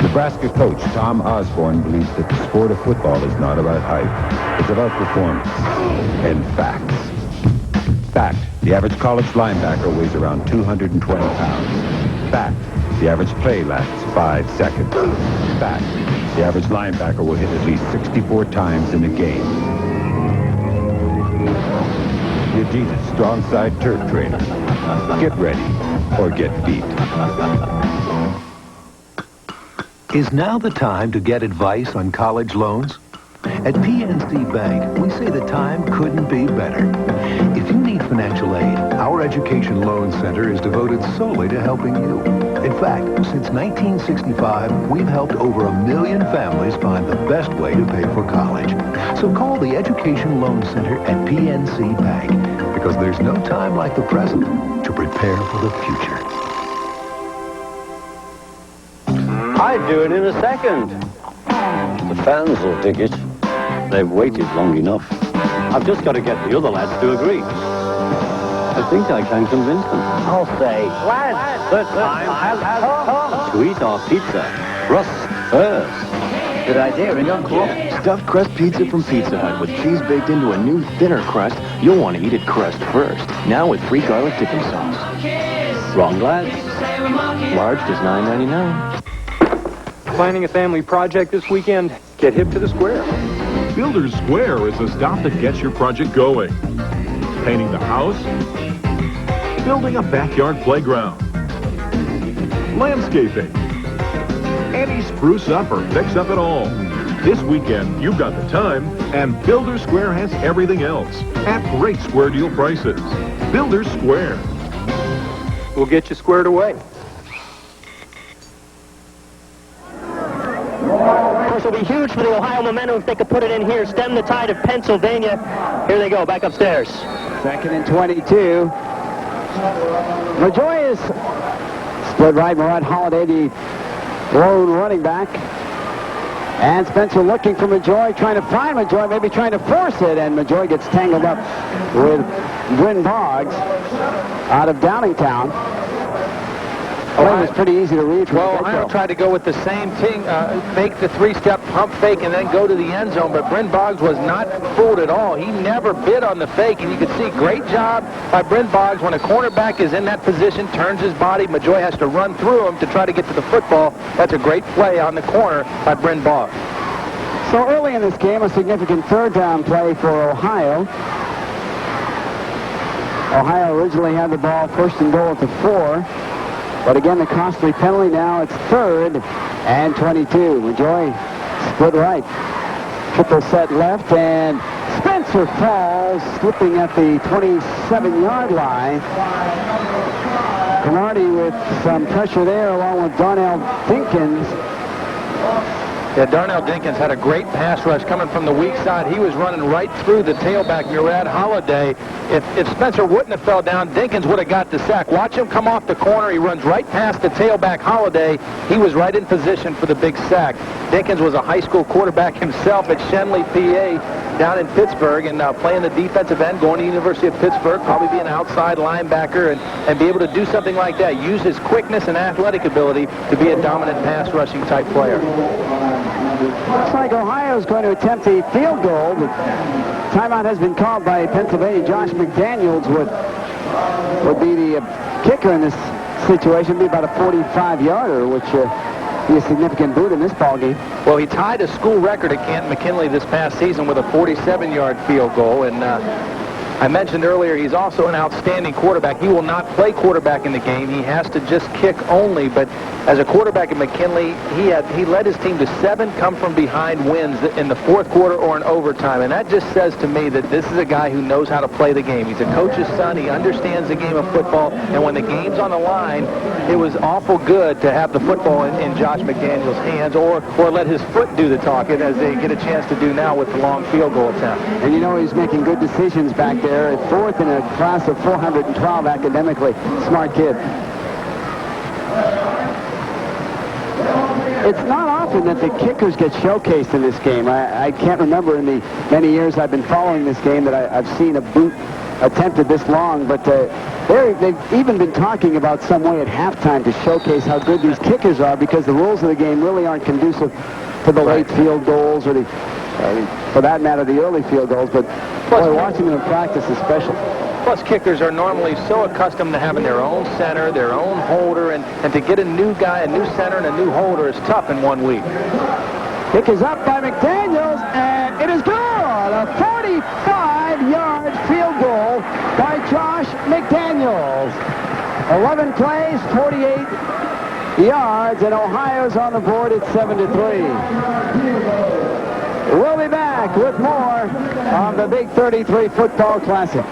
Nebraska coach Tom Osborne believes that the sport of football is not about hype. It's about performance and facts. Fact, the average college linebacker weighs around 220 pounds. Fact, the average play lasts 5 seconds. Fact, the average linebacker will hit at least 64 times in a game. The Adidas Strong Side Turf Trainer. Get ready or get beat.
Is now the time to get advice on college loans? At PNC Bank, we say the time couldn't be better. If you need financial aid, our Education Loan Center is devoted solely to helping you. In fact, since 1965, we've helped over 1 million families find the best way to pay for college. So call the Education Loan Center at PNC Bank, because there's no time like the present to prepare for the future.
I'd do it in a second. The fans will dig it. They've waited long enough. I've just got to get the other lads to agree. I think I can convince them. I'll say, lads, the time has come to eat our pizza. Crust first.
Good idea, and Uncle. Stuffed crust pizza from Pizza Hut with cheese baked into a new, thinner crust. You'll want to eat it crust first. Now with free garlic dipping sauce.
Wrong, lads.
Large is $9.99.
Planning a family project this weekend? Get hip to the Square.
Builder's Square is the stop that gets your project going. Painting the house, building a backyard playground, landscaping, any spruce up or fix up at all. This weekend, you've got the time, and Builder's Square has everything else at great square deal prices. Builder's Square.
We'll get you squared away.
It'll be huge for the Ohio momentum if they could put it in here, stem the tide of Pennsylvania. Here they go, back upstairs.
2nd and 22. LaJoy is split right. Murad Holiday, the lone running back. And Spencer looking for Majoy, trying to find Majoy, maybe trying to force it, and Majoy gets tangled up with Bryn Boggs out of Downingtown. It was pretty easy to read.
Well, Ohio tried to go with the same thing, make the three-step pump fake and then go to the end zone, but Bryn Boggs was not fooled at all. He never bid on the fake, and you can see great job by Bryn Boggs when a cornerback is in that position, turns his body. Majoy has to run through him to try to get to the football. That's a great play on the corner by Bryn Boggs.
So early in this game, a significant third down play for Ohio. Ohio originally had the ball 1st and goal at the 4. But again, the costly penalty now, it's 3rd and 22. Majoy split right. Triple set left, and Spencer falls, slipping at the 27-yard line. Canardi with some pressure there, along with Darnell Dinkins.
Yeah, Darnell Dinkins had a great pass rush coming from the weak side. He was running right through the tailback, Murad Holiday. If Spencer wouldn't have fell down, Dinkins would have got the sack. Watch him come off the corner. He runs right past the tailback, Holiday. He was right in position for the big sack. Dinkins was a high school quarterback himself at Shenley, PA, down in Pittsburgh, and playing the defensive end, going to the University of Pittsburgh, probably be an outside linebacker and be able to do something like that. Use his quickness and athletic ability to be a dominant pass rushing type player.
Looks like Ohio's going to attempt a field goal. The timeout has been called by Pennsylvania. Josh McDaniels would be the kicker in this situation. Be about a 45-yarder, which be a significant boot in this ballgame.
Well, he tied a school record at Canton McKinley this past season with a 47-yard field goal, and I mentioned earlier he's also an outstanding quarterback. He will not play quarterback in the game. He has to just kick only, but as a quarterback at McKinley, he led his team to 7 come-from-behind wins in the 4th quarter or in overtime, and that just says to me that this is a guy who knows how to play the game. He's a coach's son. He understands the game of football, and when the game's on the line, it was awful good to have the football in Josh McDaniels' hands or let his foot do the talking, as they get a chance to do now with the long field goal attempt.
And you know he's making good decisions back there at 4th in a class of 412 academically. Smart kid. It's not often that the kickers get showcased in this game. I can't remember in the many years I've been following this game that I've seen a boot attempted this long, but they've even been talking about some way at halftime to showcase how good these kickers are, because the rules of the game really aren't conducive to the late field goals or the, for that matter, the early field goals, but boy, watching them in practice is special.
Plus, kickers are normally so accustomed to having their own center, their own holder, and to get a new guy, a new center, and a new holder is tough in 1 week.
Kick is up by McDaniels, and it is good! A 45-yard field goal by Josh McDaniels. 11 plays, 48 yards, and Ohio's on the board at 7-3. We'll be back with more of the Big 33 Football Classic.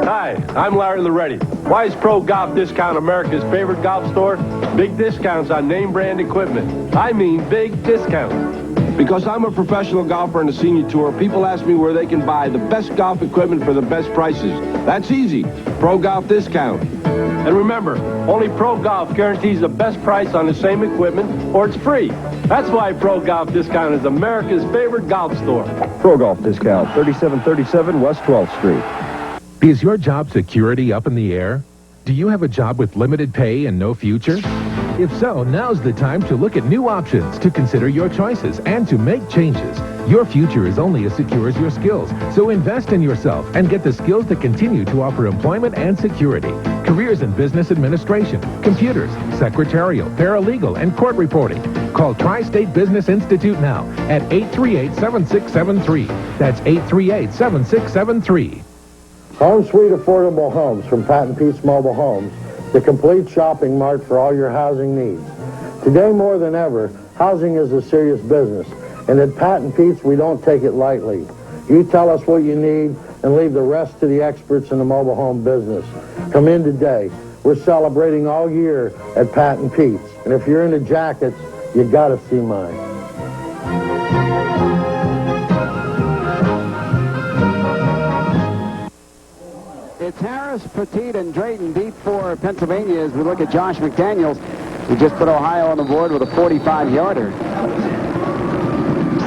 Hi,
Hi, I'm Larry Loretti. Why is Pro Golf Discount America's favorite golf store? Big discounts on name brand equipment. I mean big discounts. Because I'm a professional golfer on the senior tour, people ask me where they can buy the best golf equipment for the best prices. That's easy. Pro Golf Discount. And remember, only Pro Golf guarantees the best price on the same equipment, or it's free. That's why Pro Golf Discount is America's favorite golf store.
Pro Golf Discount, 3737 West 12th Street.
Is your job security up in the air? Do you have a job with limited pay and no future? If so, now's the time to look at new options, to consider your choices, and to make changes. Your future is only as secure as your skills, so invest in yourself and get the skills that continue to offer employment and security. Careers in business administration, computers, secretarial, paralegal, and court reporting. Call Tri-State Business Institute now at 838-7673. That's 838-7673.
Home Sweet Affordable Homes from Pat & Pete's Mobile Homes, the complete shopping mart for all your housing needs. Today more than ever, housing is a serious business, and at Pat & Pete's we don't take it lightly. You tell us what you need and leave the rest to the experts in the mobile home business. Come in today. We're celebrating all year at Pat & Pete's, and if you're into jackets, you gotta see mine.
It's Harris, Petit, and Drayton deep for Pennsylvania as we look at Josh McDaniels, who just put Ohio on the board with a 45-yarder.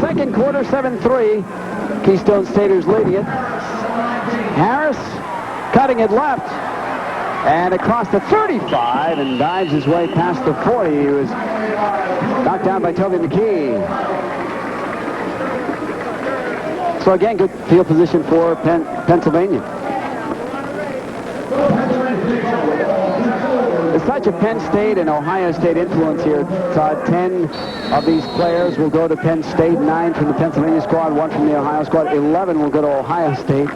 Second quarter, 7-3. Keystone Staters leading it. Harris cutting it left and across the 35 and dives his way past the 40. He was knocked down by Toby McKee. So again, good field position for Pennsylvania. There's such a Penn State and Ohio State influence here, Todd. 10 of these players will go to Penn State, 9 from the Pennsylvania squad, 1 from the Ohio squad, 11 will go to Ohio State,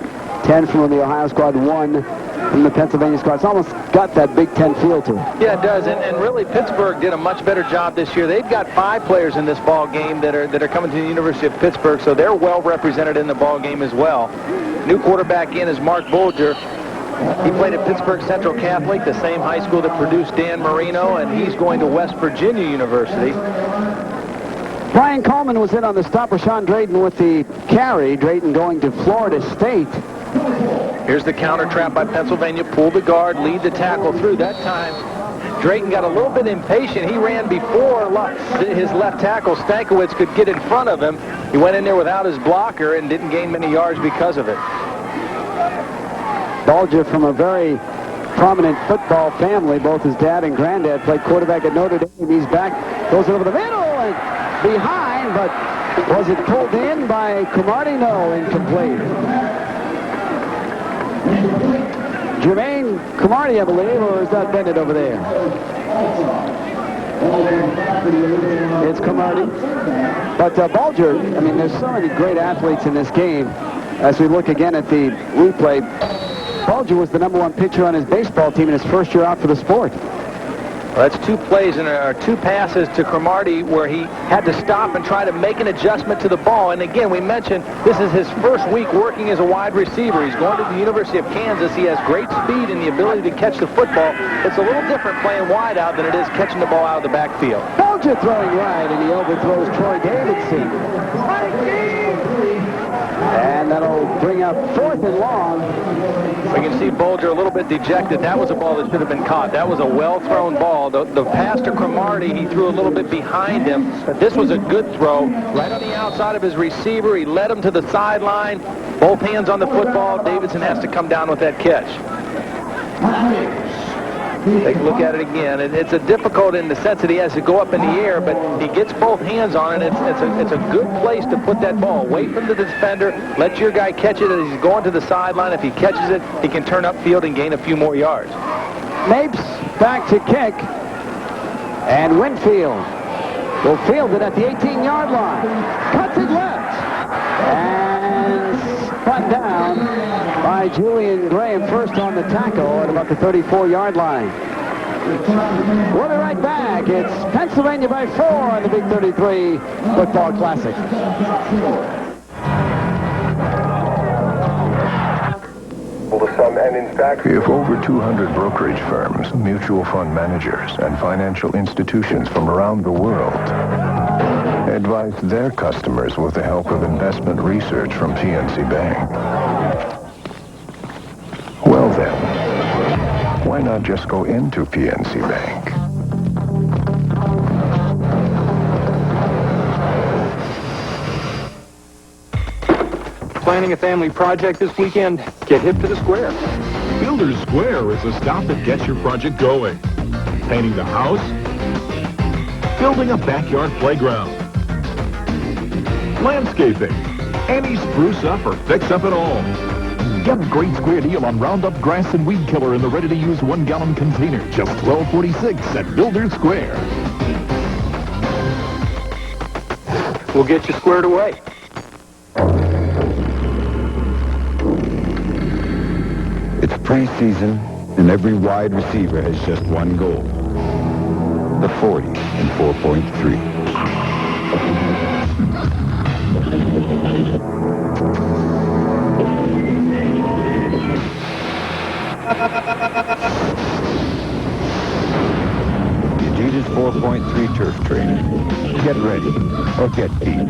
10 from the Ohio squad, 1 from the Pennsylvania squad. It's almost got that Big Ten feel to it.
Yeah, it does, and really Pittsburgh did a much better job this year. They've got 5 players in this ball game that are coming to the University of Pittsburgh, so they're well represented in the ball game as well. New quarterback in is Mark Bolger. He played at Pittsburgh Central Catholic, the same high school that produced Dan Marino, and he's going to West Virginia University.
Brian Coleman was in on the stop. Rashawn Drayton with the carry. Drayton going to Florida State.
Here's the counter trap by Pennsylvania. Pull the guard, lead the tackle through. That time, Drayton got a little bit impatient. He ran before his left tackle, Stankiewicz, could get in front of him. He went in there without his blocker and didn't gain many yards because of it.
Bulger from a very prominent football family. Both his dad and granddad played quarterback at Notre Dame. He's back, goes over the middle and behind, but was it pulled in by Cromartie? No, incomplete. Jermaine Cromartie, I believe, or is that Bennett over there? It's Cromartie. But Bulger, I mean, there's so many great athletes in this game. As we look again at the replay, Bulger was the #1 pitcher on his baseball team in his first year out for the sport.
Well, that's 2 plays and 2 passes to Cromartie where he had to stop and try to make an adjustment to the ball. And again, we mentioned this is his first week working as a wide receiver. He's going to the University of Kansas. He has great speed and the ability to catch the football. It's a little different playing wide out than it is catching the ball out of the backfield.
Bulger throwing right, and he overthrows Troy Davidson. And that'll bring up 4th and long.
We can see Bulger a little bit dejected. That was a ball that should have been caught. That was a well-thrown ball. The pass to Cromartie, he threw a little bit behind him. But this was a good throw. Right on the outside of his receiver. He led him to the sideline. Both hands on the football. Davidson has to come down with that catch. Take a look at it again. It's a difficult in the sense that he has to go up in the air, but he gets both hands on it. It's a good place to put that ball away from the defender. Let your guy catch it as he's going to the sideline. If he catches it, he can turn upfield and gain a few more yards.
Mapes back to kick. And Winfield will field it at the 18-yard line. Cuts it left. And spun down by Julian Graham, first on the tackle at about the 34-yard line. We'll be right back. It's Pennsylvania by 4 on the Big 33 Football Classic.
accessible to some, and in fact...
If over 200 brokerage firms, mutual fund managers, and financial institutions from around the world advise their customers with the help of investment research from PNC Bank, well then, why not just go into PNC Bank?
Planning a family project this weekend? Get hip to the Square.
Builder's Square is a stop that gets your project going. Painting the house, building a backyard playground, landscaping, any spruce up or fix up at all. Get a great square deal on Roundup Grass and Weed Killer in the ready-to-use 1-gallon container. Just $12.46 at Builder's Square.
We'll get you squared away.
It's preseason, and every wide receiver has just one goal. The 40 and 4.3. The Adidas 4.3 turf training. Get ready, or get beat.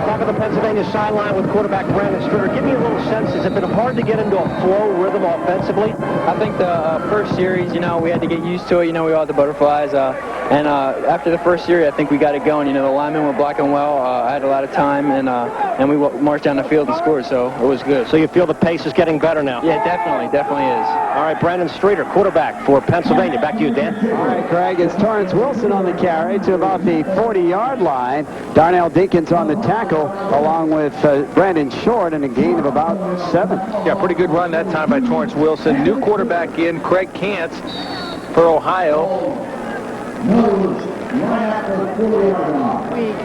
Back of the Pennsylvania sideline with quarterback Brandon Stritter. Give me a little sense. Has it been hard to get into a flow rhythm offensively?
I think the first series, we had to get used to it. We all had the butterflies. And after the first series, I think we got it going. The linemen were blocking well. I had a lot of time, and we marched down the field and scored, so it was good.
So you feel the pace is getting better now?
Yeah, definitely is.
All right, Brandon Streeter, quarterback for Pennsylvania. Back to you, Dan.
All right, Craig, it's Torrance Wilson on the carry to about the 40-yard line. Darnell Dinkins on the tackle, along with Brandon Short, in a gain of about 7.
Yeah, pretty good run that time by Torrance Wilson. New quarterback in, Craig Kantz for Ohio.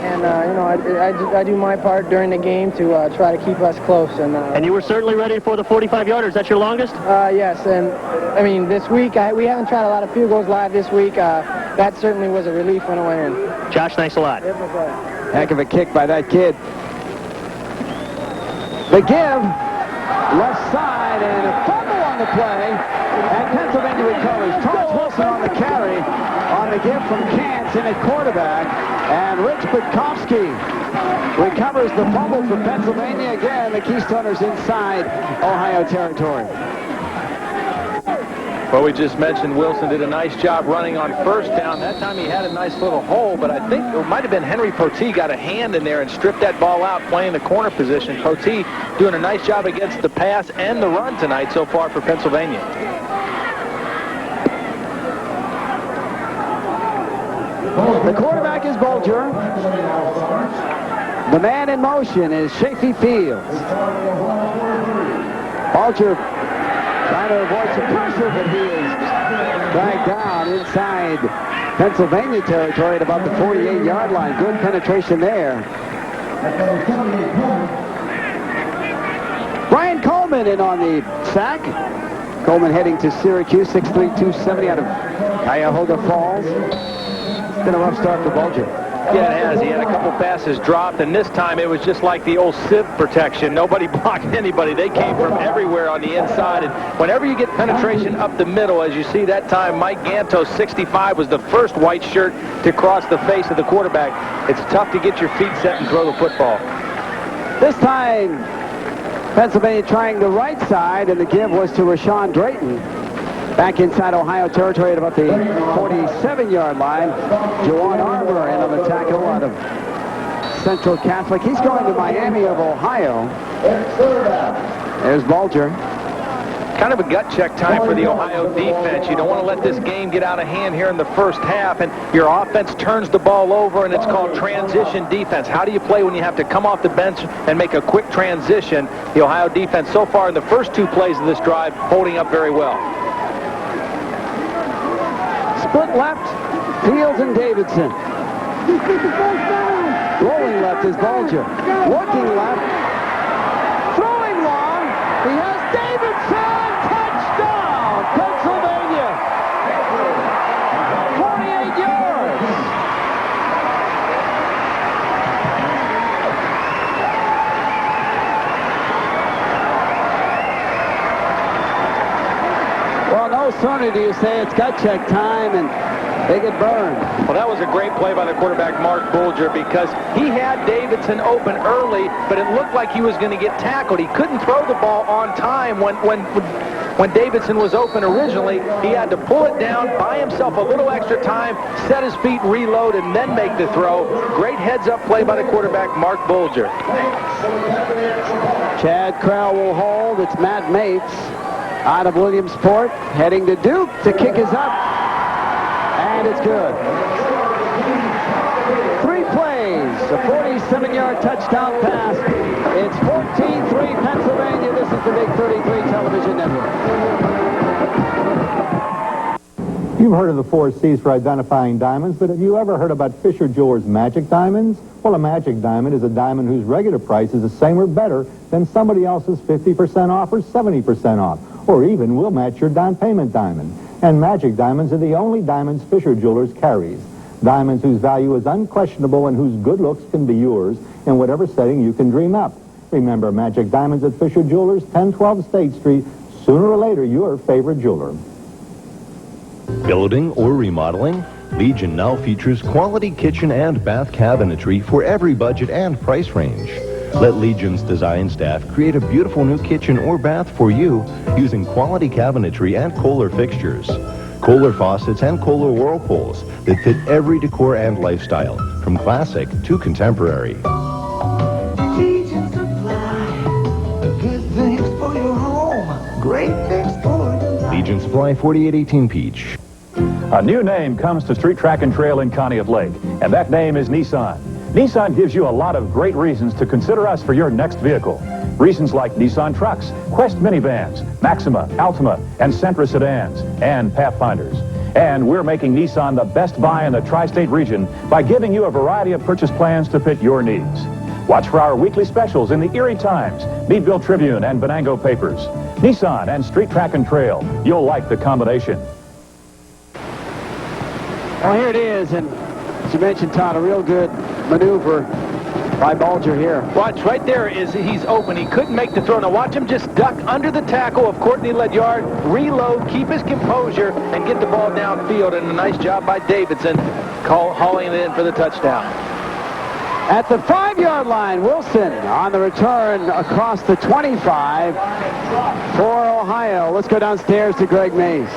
And I do my part during the game to try to keep us close.
And you were certainly ready for the 45-yarder. Is that your longest?
Yes, and I mean this week we haven't tried a lot of field goals live this week. That certainly was a relief when it went in.
Josh, thanks a lot.
Heck of a kick by that kid. The give, left side, and a fumble on the play, and Pennsylvania recovers. Torrance Wilson on the carry, on the give from Kantz in at quarterback, and Rich Butkowski recovers the fumble for Pennsylvania. Again, the Keystoners inside Ohio territory.
Well, we just mentioned Wilson did a nice job running on first down. That time he had a nice little hole, but I think it might have been Henry Potee got a hand in there and stripped that ball out, playing the corner position. Potee doing a nice job against the pass and the run tonight so far for Pennsylvania.
The quarterback is Bulger. The man in motion is Chafee Fields. Bulger trying to avoid some pressure, but he is dragged down inside Pennsylvania territory at about the 48-yard line. Good penetration there. Brian Coleman in on the sack. Coleman heading to Syracuse, 6'3", 270 out of Cuyahoga Falls. It's been a rough start for Bulger.
Yeah, it has. He had a couple passes dropped, and this time it was just like the old sieve protection. Nobody blocked anybody. They came from everywhere on the inside, and whenever you get penetration up the middle, as you see that time, Mike Gantos, 65, was the first white shirt to cross the face of the quarterback. It's tough to get your feet set and throw the football.
This time, Pennsylvania trying the right side, and the give was to Rashawn Drayton. Back inside Ohio territory at about the 47-yard line. Juwan Arbor in on the tackle out of Central Catholic. He's going to Miami of Ohio. There's Bulger.
Kind of a gut check time for the Ohio defense. You don't want to let this game get out of hand here in the first half, and your offense turns the ball over, and it's called transition defense. How do you play when you have to come off the bench and make a quick transition? The Ohio defense so far in the first 2 plays of this drive holding up very well.
Split left, Fields and Davidson. Rolling left is Bulger. Looking left. Throwing long. He has Davidson. Touchdown, Pennsylvania. 48 yards. or do you say it's gut check time and they get burned?
Well, that was a great play by the quarterback, Mark Bulger, because he had Davidson open early, but it looked like he was going to get tackled. He couldn't throw the ball on time when Davidson was open originally. He had to pull it down, buy himself a little extra time, set his feet, reload, and then make the throw. Great heads-up play by the quarterback, Mark Bulger.
Chad Crowell will hold. It's Matt Mates out of Williamsport, heading to Duke. The kick is up, and it's good. 3 plays, a 47-yard touchdown pass. It's 14-3 Pennsylvania. This is the Big 33 Television Network.
You've heard of the 4 C's for identifying diamonds, but have you ever heard about Fisher Jewelers Magic Diamonds? Well, a magic diamond is a diamond whose regular price is the same or better than somebody else's 50% off or 70% off, or even will match your down payment diamond. And magic diamonds are the only diamonds Fisher Jewelers carries. Diamonds whose value is unquestionable and whose good looks can be yours in whatever setting you can dream up. Remember, magic diamonds at Fisher Jewelers, 1012 State Street. Sooner or later, your favorite jeweler.
Building or remodeling? Legion now features quality kitchen and bath cabinetry for every budget and price range. Let Legion's design staff create a beautiful new kitchen or bath for you using quality cabinetry and Kohler fixtures. Kohler faucets and Kohler whirlpools that fit every decor and lifestyle, from classic to contemporary.
Legion Supply, good things for your home, great things for your life.
Legion Supply, 4818 Peach.
A new name comes to Street Track and Trail in Conny of Lake, and that name is Nissan. Nissan gives you a lot of great reasons to consider us for your next vehicle. Reasons like Nissan trucks, Quest minivans, Maxima, Altima, and Sentra sedans, and Pathfinders. And we're making Nissan the best buy in the tri-state region by giving you a variety of purchase plans to fit your needs. Watch for our weekly specials in the Erie Times, Meadville Tribune, and Venango papers. Nissan and Street Track and Trail. You'll like the combination.
Well, here it is, and as you mentioned, Todd, a real good maneuver by Bulger here.
Watch, right there is he's open. He couldn't make the throw. Now watch him just duck under the tackle of Courtney Ledyard, reload, keep his composure, and get the ball downfield. And a nice job by Davidson hauling it in for the touchdown.
At the 5-yard line, Wilson on the return across the 25 for Ohio. Let's go downstairs to Greg Mays.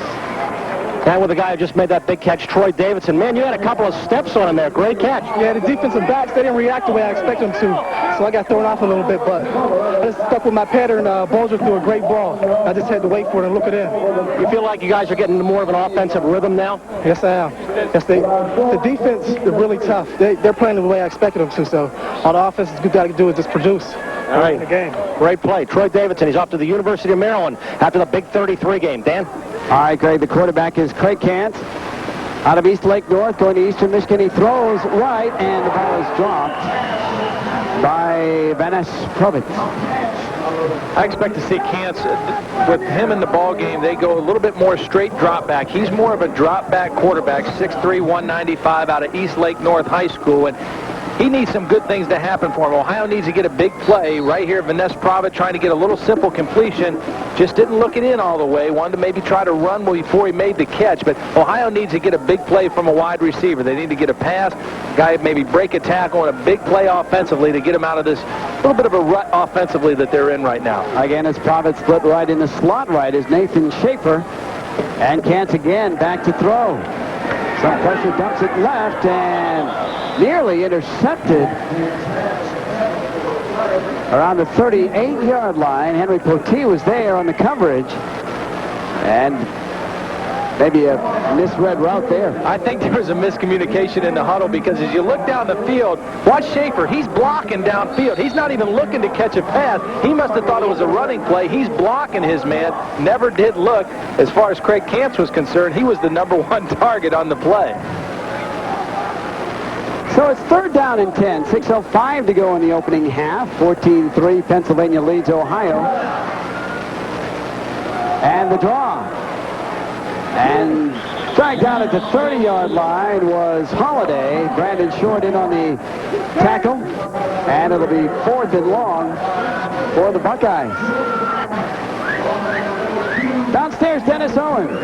And with the guy who just made that big catch, Troy Davidson. Man, you had a couple of steps on him there. Great catch.
Yeah, the defensive backs, they didn't react the way I expected them to. So I got thrown off a little bit, but I just stuck with my pattern. Bulger threw a great ball. I just had to wait for it and look it in.
You feel like you guys are getting more of an offensive rhythm now?
Yes, I am. Yes, the defense is really tough. They're playing the way I expected them to. So on the offense, what you got to do is just produce.
All right.
The game.
Great play. Troy Davidson, he's off to the University of Maryland after the Big 33 game. Dan?
All right, Greg, the quarterback is Craig Kant out of East Lake North, going to Eastern Michigan. He throws right, and the ball is dropped by Vaness Probit.
I expect to see Kant, with him in the ball game, they go a little bit more straight drop back. He's more of a drop back quarterback, 6'3", 195 out of East Lake North High School, and he needs some good things to happen for him. Ohio needs to get a big play. Right here, Vanessa Provitt trying to get a little simple completion. Just didn't look it in all the way. Wanted to maybe try to run before he made the catch. But Ohio needs to get a big play from a wide receiver. They need to get a pass, guy maybe break a tackle, and a big play offensively to get him out of this little bit of a rut offensively that they're in right now.
Again, as Provitt split right in the slot right is Nathan Schaefer. And Kant again back to throw. Some pressure, dumps it left, and nearly intercepted around the 38-yard line. Henry Potee was there on the coverage, and maybe a misread route there.
I think there was a miscommunication in the huddle, because as you look down the field, watch Schaefer. He's blocking downfield. He's not even looking to catch a pass. He must have thought it was a running play. He's blocking his man. Never did look. As far as Craig Kantz was concerned, he was the #1 target on the play.
So it's 3rd down and 10. 6:05 to go in the opening half. 14-3, Pennsylvania leads Ohio. And the draw. And dragged down at the 30-yard line was Holiday. Brandon Short in on the tackle. And it'll be 4th and long for the Buckeyes. Downstairs, Dennis Owens.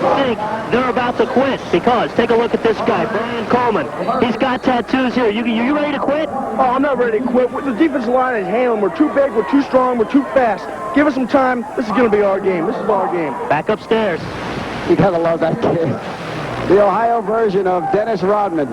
I think they're about to quit because take a look at this guy, Brian Coleman. He's got tattoos here. You ready to quit?
Oh, I'm not ready to quit. The defensive line is handling. We're too big, we're too strong, we're too fast. Give us some time. This is going to be our game. This is our game.
Back upstairs.
You gotta love that kid. The Ohio version of Dennis Rodman.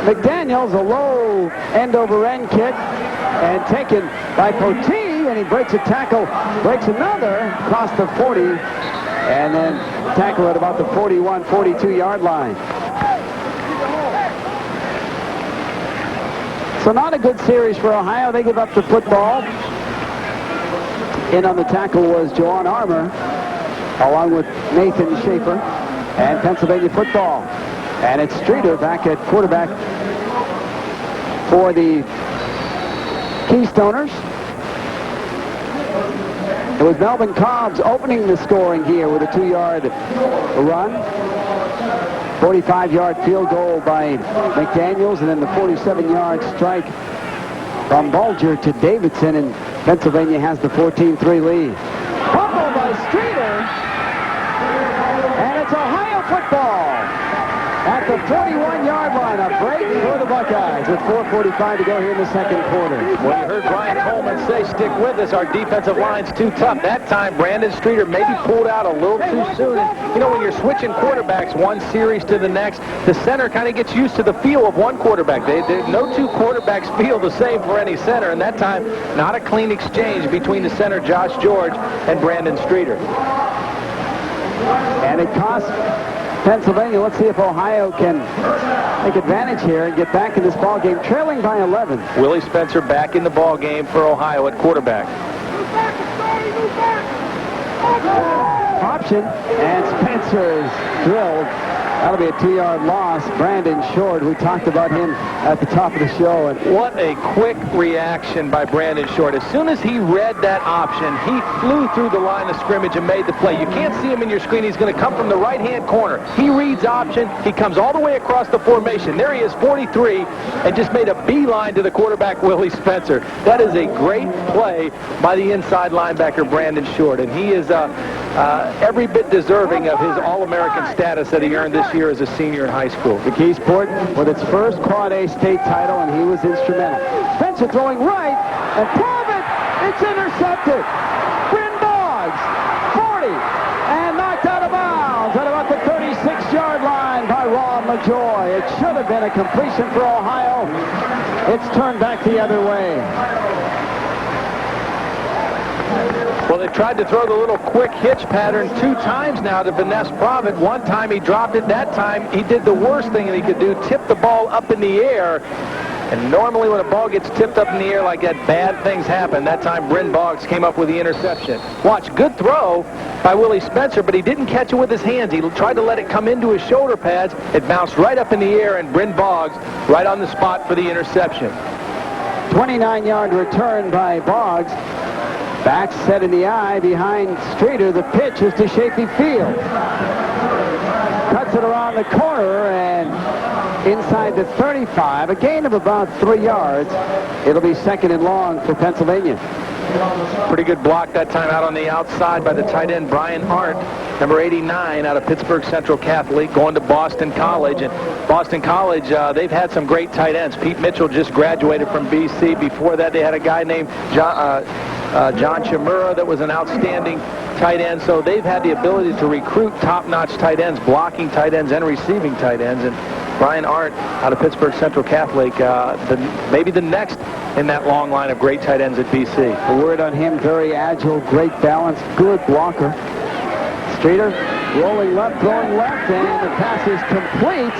McDaniels, a low end-over-end kick, and taken by Potee, and he breaks a tackle, breaks another across the 40, and then tackle at about the 41, 42-yard line. So not a good series for Ohio. They give up the football. In on the tackle was Joanne Armour, along with Nathan Schaefer, and Pennsylvania football. And it's Streeter back at quarterback for the Keystoners. It was Melvin Cobbs opening the scoring here with a 2-yard run. 45-yard field goal by McDaniels, and then the 47-yard strike from Bulger to Davidson, and Pennsylvania has the 14-3 lead. Fumble by Streeter, and it's Ohio football at the 41-yard line. A break for the Buckeyes with 4:45 to go here in the second quarter.
Well, you heard Brian Coleman say, stick with us. Our defensive line's too tough. That time, Brandon Streeter maybe pulled out a little too soon. And, you know, when you're switching quarterbacks one series to the next, the center kind of gets used to the feel of one quarterback. No two quarterbacks feel the same for any center. And that time, not a clean exchange between the center, Josh George, and Brandon Streeter.
And it costs Pennsylvania. Let's see if Ohio can take advantage here and get back in this ball game, trailing by 11.
Willie Spencer back in the ball game for Ohio at quarterback.
Option, and Spencer's drilled. That'll be a 2-yard loss. Brandon Short, we talked about him at the top of the show. And
what a quick reaction by Brandon Short. As soon as he read that option, he flew through the line of scrimmage and made the play. You can't see him in your screen. He's going to come from the right-hand corner. He reads option. He comes all the way across the formation. There he is, 43, and just made a beeline to the quarterback, Willie Spencer. That is a great play by the inside linebacker, Brandon Short, and he is every bit deserving of his All-American status that he earned this year as a senior in high school.
McKeesport with its first Quad A state title, and he was instrumental. Spencer throwing right, and prove it! It's intercepted! Bryn Boggs, 40, and knocked out of bounds at about the 36-yard line by Ron LaJoy. It should have been a completion for Ohio. It's turned back the other way.
Well, they tried to throw the little quick hitch pattern 2 times now to Vaness Provitt. One time he dropped it. That time he did the worst thing that he could do, tip the ball up in the air. And normally when a ball gets tipped up in the air like that, bad things happen. That time Bryn Boggs came up with the interception. Watch, good throw by Willie Spencer, but he didn't catch it with his hands. He tried to let it come into his shoulder pads. It bounced right up in the air, and Bryn Boggs right on the spot for the interception.
29-yard return by Boggs. Back set in the eye behind Streeter. The pitch is to Shapey Field. Cuts it around the corner and inside the 35. A gain of about 3 yards. It'll be second and long for Pennsylvania.
Pretty good block that time out on the outside by the tight end, Brian Arndt, number 89 out of Pittsburgh Central Catholic, going to Boston College. And Boston College, they've had some great tight ends. Pete Mitchell just graduated from BC. Before that, they had a guy named John Chimura that was an outstanding tight end. So they've had the ability to recruit top-notch tight ends, blocking tight ends and receiving tight ends. And Brian Arndt out of Pittsburgh Central Catholic, maybe the next in that long line of great tight ends at BC.
The word on him, very agile, great balance, good blocker. Streeter rolling left, throwing left, and the pass is complete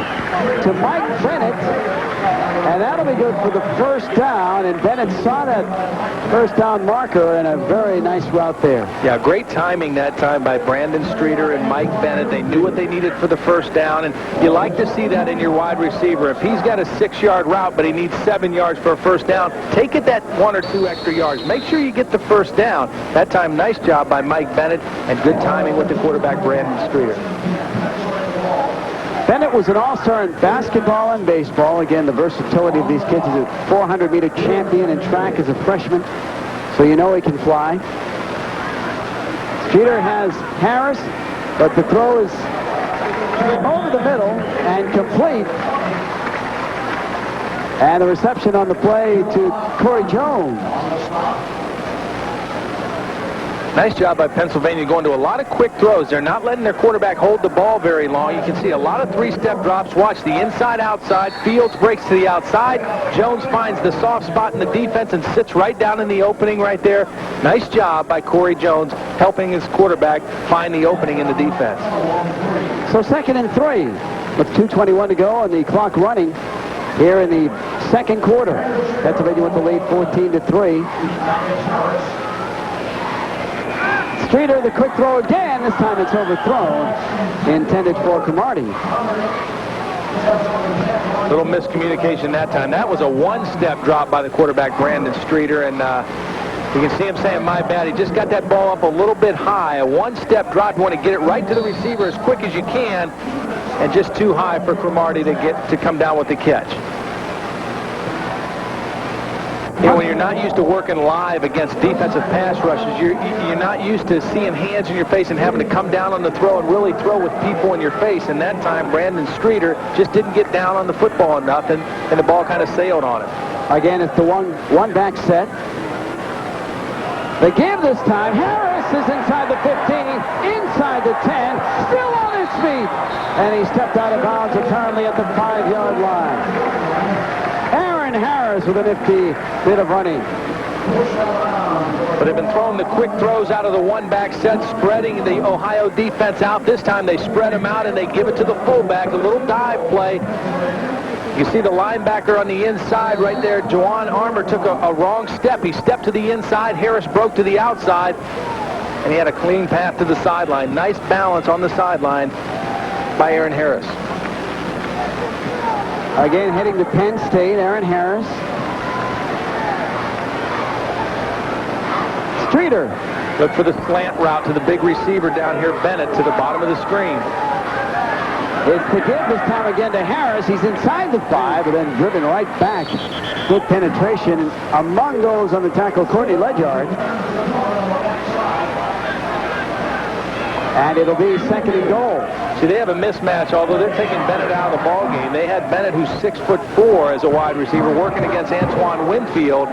to Mike Bennett. And that'll be good for the first down. And Bennett saw that first down marker, and a very nice route there.
Yeah, great timing that time by Brandon Streeter and Mike Bennett. They knew what they needed for the first down, and you like to see that in your wide receiver. If he's got a 6-yard route, but he needs 7 yards for a first down, take it that 1 or 2 extra yards. Make sure you get the first down. That time, nice job by Mike Bennett, and good timing with the quarterback, Brandon Streeter.
Bennett was an all-star in basketball and baseball. Again, the versatility of these kids. Is a 400-meter champion in track as a freshman, so you know he can fly. Streeter has Harris, but the throw is over the middle and complete. And the reception on the play to Corey Jones.
Nice job by Pennsylvania going to a lot of quick throws. They're not letting their quarterback hold the ball very long. You can see a lot of three-step drops. Watch the inside-outside. Fields breaks to the outside. Jones finds the soft spot in the defense and sits right down in the opening right there. Nice job by Corey Jones helping his quarterback find the opening in the defense.
So 2nd and 3 with 2:21 to go and the clock running here in the second quarter. Pennsylvania with the lead 14-3. Streeter, the quick throw again. This time it's overthrown. Intended for Cromartie.
Little miscommunication that time. That was a one-step drop by the quarterback, Brandon Streeter, and you can see him saying, my bad. He just got that ball up a little bit high. A one-step drop. You want to get it right to the receiver as quick as you can, and just too high for Cromartie to come down with the catch. You know, when you're not used to working live against defensive pass rushes, you're not used to seeing hands in your face and having to come down on the throw and really throw with people in your face. And that time, Brandon Streeter just didn't get down on the football enough, and the ball kind of sailed on it.
Again, it's the one-back set. The give this time. Harris is inside the 15, inside the 10, still on his feet. And he stepped out of bounds apparently at the 5-yard line. Harris with a nifty bit of running.
But they've been throwing the quick throws out of the one-back set, spreading the Ohio defense out. This time they spread them out and they give it to the fullback, a little dive play. You see the linebacker on the inside right there. Juwan Armour took a wrong step. He stepped to the inside. Harris broke to the outside, and he had a clean path to the sideline. Nice balance on the sideline by Aaron Harris.
Again, heading to Penn State, Aaron Harris. Streeter.
Look for the slant route to the big receiver down here, Bennett, to the bottom of the screen.
It's the give this time again to Harris. He's inside the 5, but then driven right back. Good penetration among those on the tackle, Courtney Ledyard. And it'll be 2nd and goal.
See, they have a mismatch, although they're taking Bennett out of the ball game. They had Bennett, who's 6'4" as a wide receiver, working against Antoine Winfield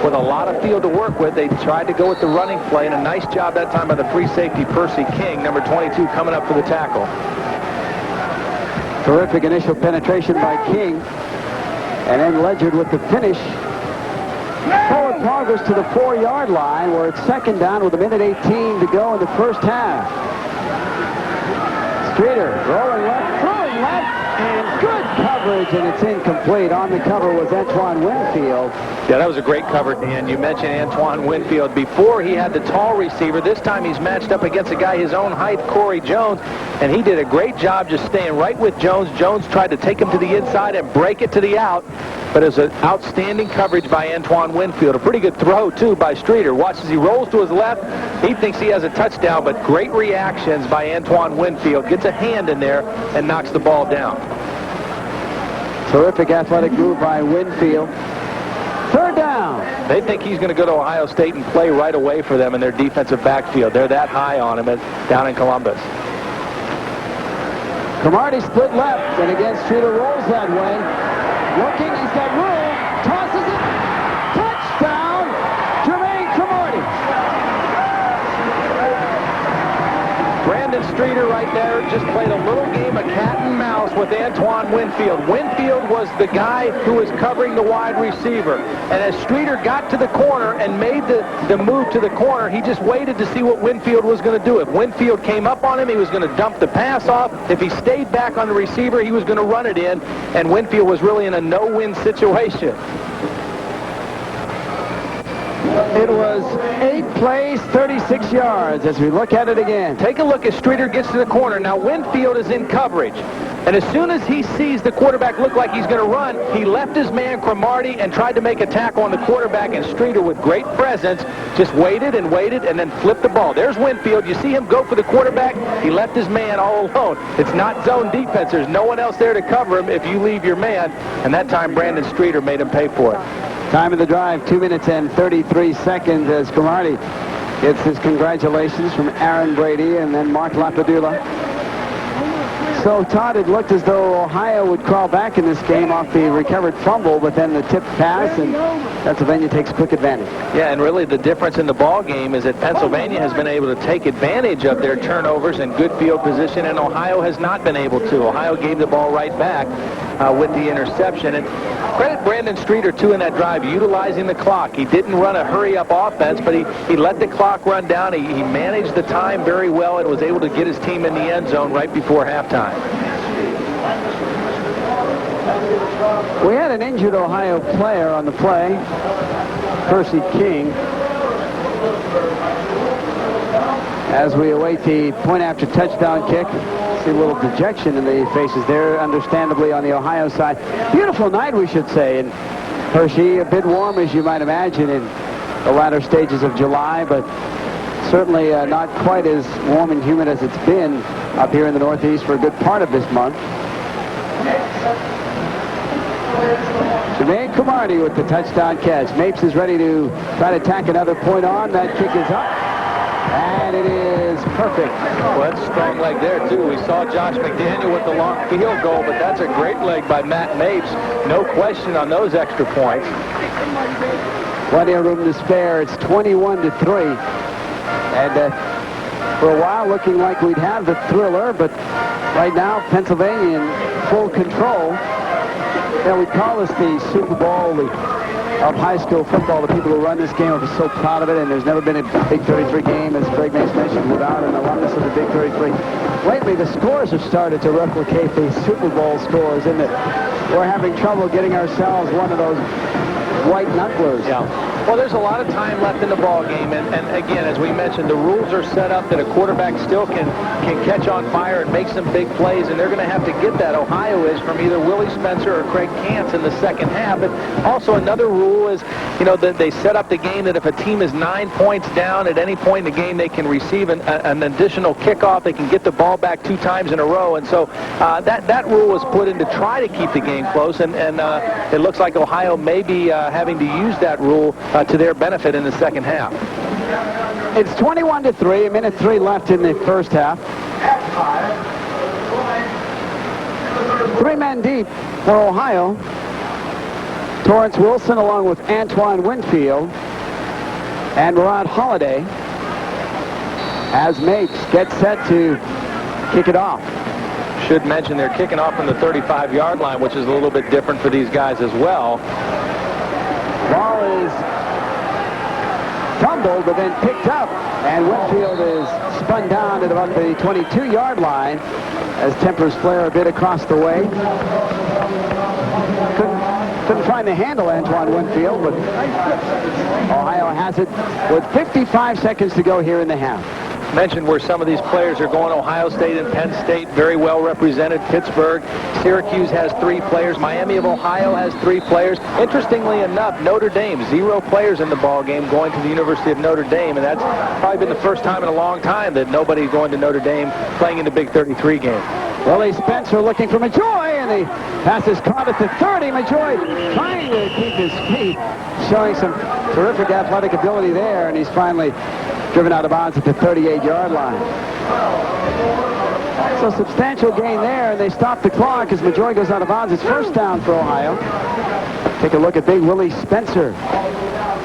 with a lot of field to work with. They tried to go with the running play, and a nice job that time by the free safety, Percy King, number 22, coming up for the tackle.
Terrific initial penetration by King. And then Ledyard with the finish. Forward progress to the 4-yard line, where it's 2nd down with 1:18 to go in the first half. Streeter rolling left, throwing left, and good coverage, and it's incomplete. On the cover was Antoine Winfield.
Yeah, that was a great cover, Dan. You mentioned Antoine Winfield. Before he had the tall receiver. This time he's matched up against a guy his own height, Corey Jones, and he did a great job just staying right with Jones. Jones tried to take him to the inside and break it to the out, but it was an outstanding coverage by Antoine Winfield. A pretty good throw, too, by Streeter. Watch as he rolls to his left. He thinks he has a touchdown, but great reactions by Antoine Winfield. Gets a hand in there and knocks the ball down.
Terrific athletic move by Winfield. 3rd down.
They think he's going to go to Ohio State and play right away for them in their defensive backfield. They're that high on him down in Columbus.
Cromartie split left, and again Streeter rolls that way. Looking, he's got room, tosses it, touchdown, Jermaine Cromartie.
Brandon Streeter right there just played a little game of cat and mouse with Antoine Winfield. Winfield was the guy who was covering the wide receiver. And as Streeter got to the corner and made the move to the corner, he just waited to see what Winfield was going to do. If Winfield came up on him, he was going to dump the pass off. If he stayed back on the receiver, he was going to run it in. And Winfield was really in a no-win situation.
It was 8 plays, 36 yards as we look at it again.
Take a look as Streeter gets to the corner. Now Winfield is in coverage. And as soon as he sees the quarterback look like he's going to run, he left his man Cromartie and tried to make a tackle on the quarterback, and Streeter, with great presence, just waited and waited and then flipped the ball. There's Winfield. You see him go for the quarterback. He left his man all alone. It's not zone defense. There's no one else there to cover him if you leave your man. And that time, Brandon Streeter made him pay for it.
Time of the drive, 2 minutes and 33 seconds as Cromartie gets his congratulations from Aaron Brady and then Mark Lapadula. So, Todd, it looked as though Ohio would crawl back in this game off the recovered fumble, but then the tipped pass, and Pennsylvania takes quick advantage.
Yeah, and really the difference in the ball game is that Pennsylvania has been able to take advantage of their turnovers and good field position, and Ohio has not been able to. Ohio gave the ball right back with the interception. And credit Brandon Streeter, too, in that drive, utilizing the clock. He didn't run a hurry-up offense, but he let the clock run down. He managed the time very well and was able to get his team in the end zone right before halftime.
We had an injured Ohio player on the play, Percy King. As we await the point-after touchdown kick, see a little dejection in the faces there, understandably, on the Ohio side. Beautiful night, we should say, and Hershey, a bit warm, as you might imagine, in the latter stages of July, but certainly not quite as warm and humid as it's been up here in the Northeast for a good part of this month. Jermaine Cromartie with the touchdown catch. Mapes is ready to try to tack another point on. That kick is up, and it is perfect.
Well, that's a strong leg there, too. We saw Josh McDaniel with the long field goal, but that's a great leg by Matt Mapes. No question on those extra points.
Plenty of room to spare. It's 21-3. And for a while, looking like we'd have the thriller, but right now, Pennsylvania in full control. Yeah, we call this the Super Bowl of high school football. The people who run this game are so proud of it, and there's never been a Big 33 game, as Greg Mace mentioned, without an alumnus of the Big 33. Lately, the scores have started to replicate the Super Bowl scores, isn't it? We're having trouble getting ourselves one of those white knucklers.
Yeah. Well, there's a lot of time left in the ball game, and again, as we mentioned, the rules are set up that a quarterback still can catch on fire and make some big plays, and they're going to have to get that. Ohio is from either Willie Spencer or Craig Kantz in the second half. But also another rule is, you know, that they set up the game that if a team is 9 points down at any point in the game, they can receive an additional kickoff. They can get the ball back 2 times in a row, and so that rule was put in to try to keep the game close, and it looks like Ohio may be having to use that rule to their benefit in the second half.
It's 21-3, a minute 3 left in the first half. 3 men deep for Ohio. Torrance Wilson along with Antoine Winfield and Rod Holliday as Mapes gets set to kick it off.
Should mention they're kicking off from the 35-yard line, which is a little bit different for these guys as well.
Ball is fumbled, but then picked up, and Winfield is spun down at about the 22-yard line as tempers flare a bit across the way. Couldn't find the handle, Antoine Winfield, but Ohio has it with 55 seconds to go here in the half.
Mentioned where some of these players are going. Ohio State and Penn State very well represented. Pittsburgh, Syracuse has 3 players. Miami of Ohio has 3 players. Interestingly enough, Notre Dame, 0 players in the ball game going to the University of Notre Dame, and that's probably been the first time in a long time that nobody's going to Notre Dame playing in the Big 33 game.
Willie Spencer looking for Majoy, and the pass is caught at the 30. Majoy trying to keep his feet, showing some terrific athletic ability there, and he's finally driven out of bounds at the 38-yard line. So substantial gain there, and they stop the clock as Majoy goes out of bounds. It's first down for Ohio. Take a look at big Willie Spencer.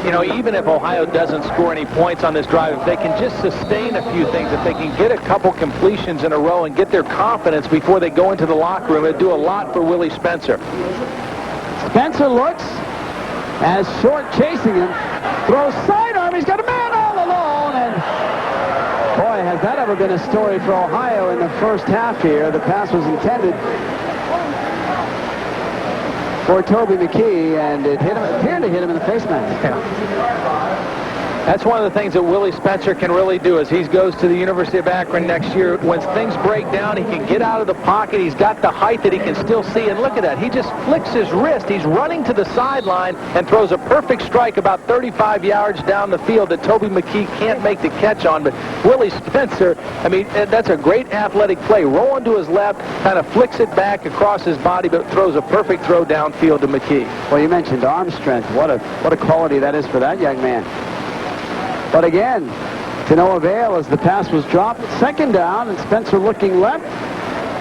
You know, even if Ohio doesn't score any points on this drive, if they can just sustain a few things, if they can get a couple completions in a row and get their confidence before they go into the locker room, it'd do a lot for Willie Spencer.
Spencer looks as Short chasing him, throws sidearm. He's got a man all alone, and boy, has that ever been a story for Ohio in the first half here. The pass was intended for Toby McKee, and it appeared to hit him in the face mask.
That's one of the things that Willie Spencer can really do as he goes to the University of Akron next year. When things break down, he can get out of the pocket. He's got the height that he can still see. And look at that. He just flicks his wrist. He's running to the sideline and throws a perfect strike about 35 yards down the field that Toby McKee can't make the catch on. But Willie Spencer, I mean, that's a great athletic play. Rolling to his left, kind of flicks it back across his body, but throws a perfect throw downfield to McKee.
Well, you mentioned arm strength. What a quality that is for that young man. But again, to no avail as the pass was dropped. Second down, and Spencer looking left.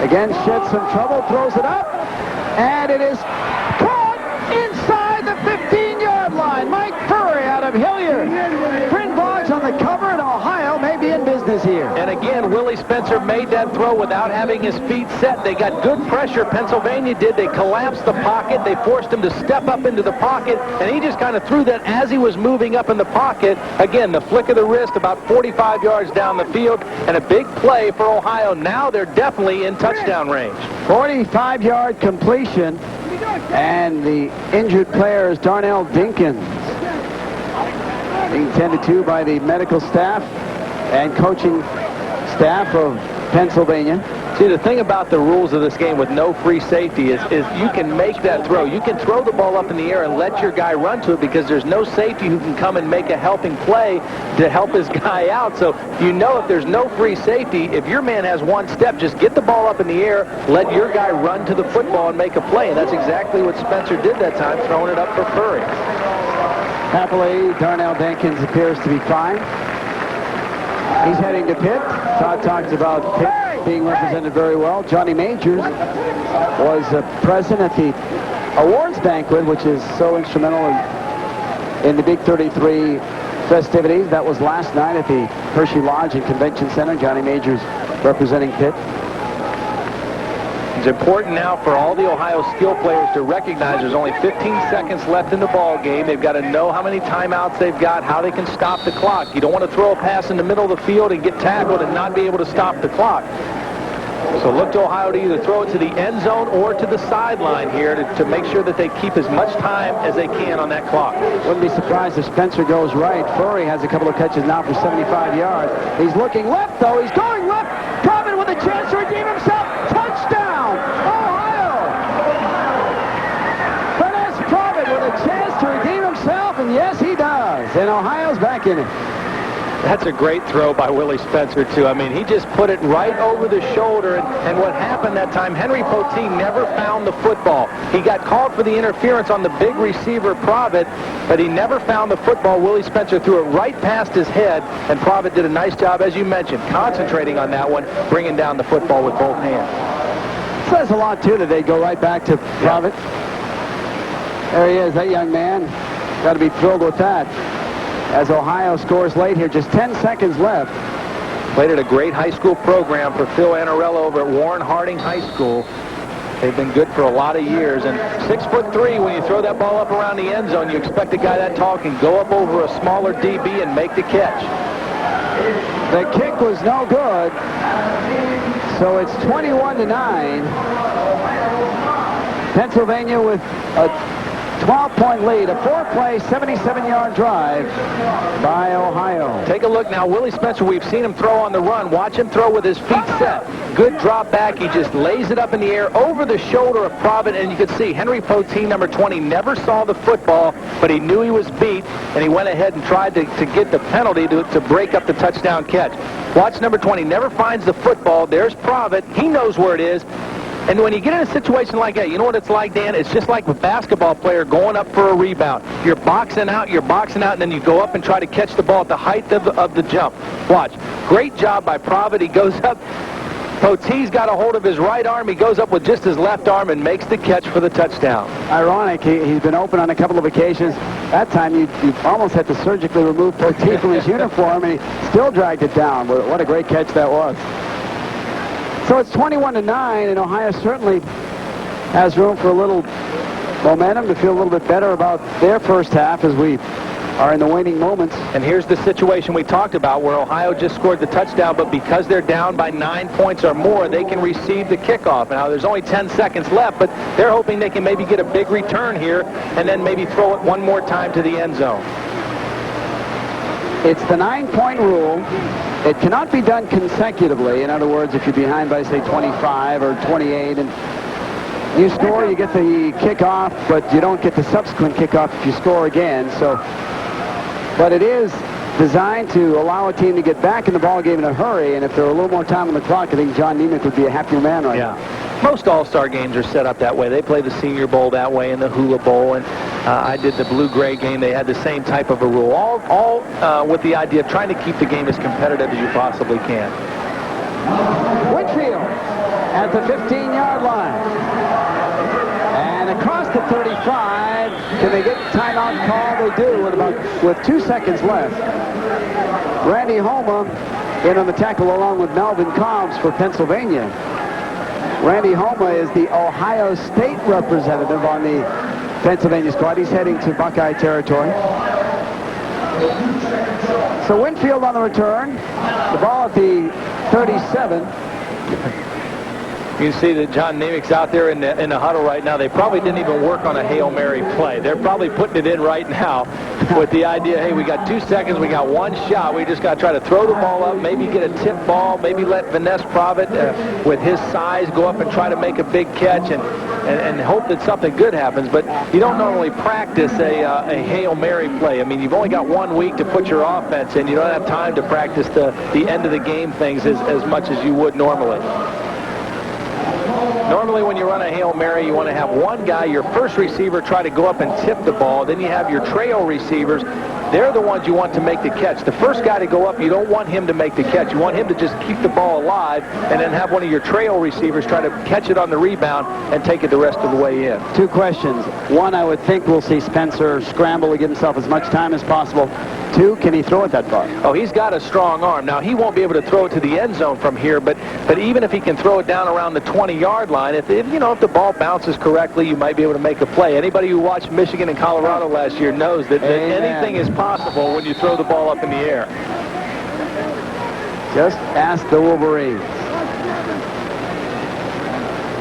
Again, sheds some trouble, throws it up, and it is caught inside the 15-yard line. Mike Furry out of Hilliard. Bryn Boggs on the cover, and Ohio may be in business here.
And again, Willie Spencer made that throw without having his feet set. They got good pressure. Pennsylvania did. They collapsed the pocket. They forced him to step up into the pocket, and he just kind of threw that as he was moving up in the pocket. Again, the flick of the wrist about 45 yards down the field, and a big play for Ohio. Now they're definitely in touchdown range.
45-yard completion, and the injured player is Darnell Dinkins, being tended to by the medical staff and coaching staff of Pennsylvania.
See, the thing about the rules of this game with no free safety is you can make that throw. You can throw the ball up in the air and let your guy run to it because there's no safety who can come and make a helping play to help his guy out. So you know if there's no free safety, if your man has one step, just get the ball up in the air, let your guy run to the football and make a play. And that's exactly what Spencer did that time, throwing it up for Furry.
Happily, Darnell Dinkins appears to be fine. He's heading to Pitt. Todd talks about Pitt being represented very well. Johnny Majors was present at the awards banquet, which is so instrumental in the Big 33 festivities. That was last night at the Hershey Lodge and Convention Center. Johnny Majors representing Pitt.
It's important now for all the Ohio skill players to recognize there's only 15 seconds left in the ball game. They've got to know how many timeouts they've got, how they can stop the clock. You don't want to throw a pass in the middle of the field and get tackled and not be able to stop the clock. So look to Ohio to either throw it to the end zone or to the sideline here to make sure that they keep as much time as they can on that clock.
Wouldn't be surprised if Spencer goes right. Furry has a couple of catches now for 75 yards. He's looking left, though. He's going left. Provitt with a chance to redeem himself. Touchdown, Ohio! Fernez Provitt with a chance to redeem himself, and yes, he does. And Ohio's back in it.
That's a great throw by Willie Spencer, too. I mean, he just put it right over the shoulder, and what happened that time, Henry Poteet never found the football. He got called for the interference on the big receiver, Provitt, but he never found the football. Willie Spencer threw it right past his head, and Provitt did a nice job, as you mentioned, concentrating on that one, bringing down the football with both hands.
Says a lot, too, that they go right back to Provitt. There he is, that young man. Got to be thrilled with that. As Ohio scores late here, just 10 seconds left.
Played at a great high school program for Phil Anarello over at Warren Harding High School. They've been good for a lot of years. And 6'3", when you throw that ball up around the end zone, you expect a guy that tall can go up over a smaller DB and make the catch.
The kick was no good. So it's 21-9. Pennsylvania with a 12-point lead, a 4-play, 77-yard drive by Ohio.
Take a look now. Willie Spencer, we've seen him throw on the run. Watch him throw with his feet set. Good drop back. He just lays it up in the air over the shoulder of Provitt, and you can see Henry Poteet, number 20, never saw the football, but he knew he was beat, and he went ahead and tried to get the penalty to break up the touchdown catch. Watch number 20, never finds the football. There's Provitt. He knows where it is. And when you get in a situation like that, you know what it's like, Dan? It's just like a basketball player going up for a rebound. You're boxing out, and then you go up and try to catch the ball at the height of the jump. Watch. Great job by Provitt. He goes up. Poteet's got a hold of his right arm. He goes up with just his left arm and makes the catch for the touchdown.
Ironic, he's been open on a couple of occasions. That time you almost had to surgically remove Poteet from his uniform, and he still dragged it down. What a great catch that was. So it's 21-9, and Ohio certainly has room for a little momentum to feel a little bit better about their first half as we are in the waning moments.
And here's the situation we talked about where Ohio just scored the touchdown, but because they're down by 9 points or more, they can receive the kickoff. Now, there's only 10 seconds left, but they're hoping they can maybe get a big return here and then maybe throw it one more time to the end zone.
It's the 9-point rule. It cannot be done consecutively. In other words, if you're behind by, say, 25 or 28, and you score, you get the kickoff, but you don't get the subsequent kickoff if you score again. So, but it is designed to allow a team to get back in the ball game in a hurry, and if there were a little more time on the clock, I think John Nemec would be a happier man right now.
Most All-Star games are set up that way. They play the Senior Bowl that way and the Hula Bowl, and I did the Blue-Gray game. They had the same type of a rule, all with the idea of trying to keep the game as competitive as you possibly can.
Winfield at the 15-yard line. And across the 35, can they get timeout call? They do with 2 seconds left. Randy Homa in on the tackle along with Melvin Cobbs for Pennsylvania. Randy Homa is the Ohio State representative on the Pennsylvania squad. He's heading to Buckeye territory. So Winfield on the return. The ball at the 37.
You can see that John Nemec's out there in the huddle right now. They probably didn't even work on a Hail Mary play. They're probably putting it in right now with the idea, hey, we got 2 seconds, we got 1 shot. We just got to try to throw the ball up, maybe get a tip ball, maybe let Vaness Provitt, with his size, go up and try to make a big catch and hope that something good happens. But you don't normally practice a Hail Mary play. I mean, you've only got 1 week to put your offense in. You don't have time to practice the end of the game things as much as you would normally. Normally when you run a Hail Mary, you want to have one guy, your first receiver, try to go up and tip the ball. Then you have your trail receivers. They're the ones you want to make the catch. The first guy to go up, you don't want him to make the catch. You want him to just keep the ball alive and then have one of your trail receivers try to catch it on the rebound and take it the rest of the way in.
2 questions. 1, I would think we'll see Spencer scramble to give himself as much time as possible. 2, can he throw it that far?
Oh, he's got a strong arm. Now, he won't be able to throw it to the end zone from here, but even if he can throw it down around the 20-yard line, if the ball bounces correctly, you might be able to make a play. Anybody who watched Michigan and Colorado last year knows that anything is possible when you throw the ball up in the air.
Just ask the Wolverines.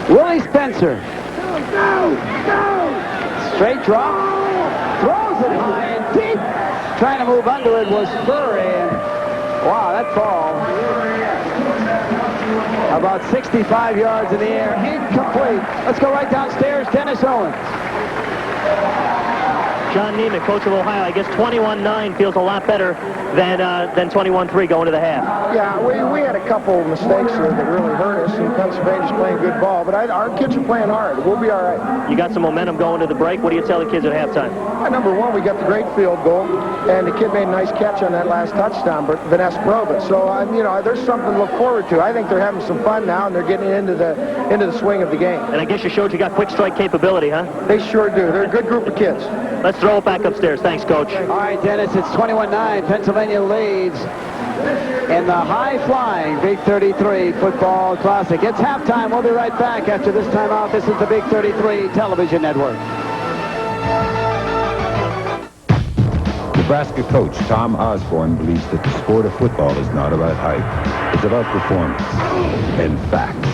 Willie Spencer. Straight drop. Throws it high and deep. Trying to move under it was Furry. And wow, that ball about 65 yards in the air. Incomplete. Let's go right downstairs. Dennis Owens.
John Nemec, coach of Ohio, I guess 21-9 feels a lot better than 21-3 going to the half.
Yeah, we had a couple of mistakes here that really hurt us, and Pennsylvania's playing good ball, but our kids are playing hard. We'll be all right.
You got some momentum going to the break. What do you tell the kids at halftime?
Number 1, we got the great field goal, and the kid made a nice catch on that last touchdown, but Vaness Provitt. So, there's something to look forward to. I think they're having some fun now, and they're getting into the swing of the game.
And I guess you showed you got quick strike capability, huh?
They sure do. They're a good group of kids.
Let's throw it back upstairs. Thanks, Coach.
All right, Dennis, it's 21-9. Pennsylvania leads in the high-flying Big 33 Football Classic. It's halftime. We'll be right back after this timeout. This is the Big 33 Television Network.
Nebraska coach Tom Osborne believes that the sport of football is not about hype. It's about performance and facts.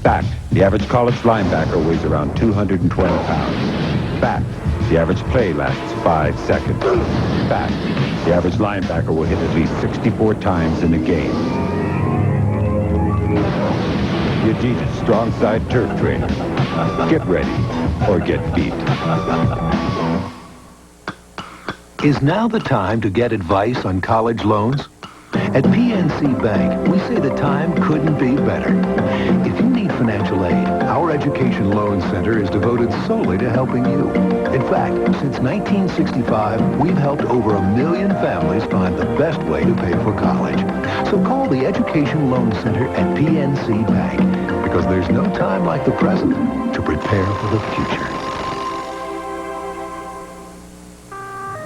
Fact, the average college linebacker weighs around 220 pounds. Fact, the average play lasts 5 seconds. Fact, the average linebacker will hit at least 64 times in a game. The Adidas Strong Side Turf Trainer. Get ready or get beat.
Is now the time to get advice on college loans? At PNC Bank, we say the time couldn't be better. If you need financial aid, our Education Loan Center is devoted solely to helping you. In fact, since 1965, we've helped over 1 million families find the best way to pay for college. So call the Education Loan Center at PNC Bank, because there's no time like the present to prepare for the future.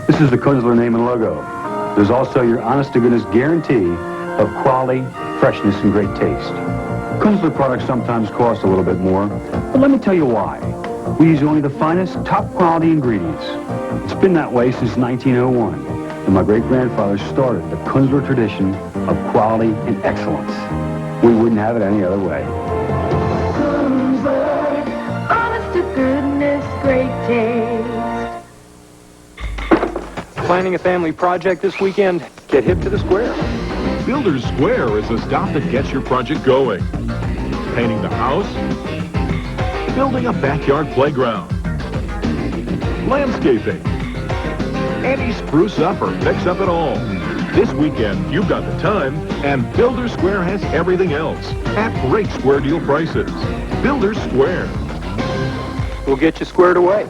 This is the Kunzler name and logo. There's also your honest-to-goodness guarantee of quality, freshness, and great taste. Kunzler products sometimes cost a little bit more, but let me tell you why. We use only the finest, top-quality ingredients. It's been that way since 1901, and my great-grandfather started the Kunzler tradition of quality and excellence. We wouldn't have it any other way.
Kunzler, honest-to-goodness, great taste.
planning a family project this weekend? Get hip to the Square.
Builder's Square is a stop that gets your project going. Painting the house, building a backyard playground, landscaping, any spruce up or fix up at all. This weekend, you've got the time, and Builder's Square has everything else at great square deal prices. Builder's Square.
We'll get you squared away.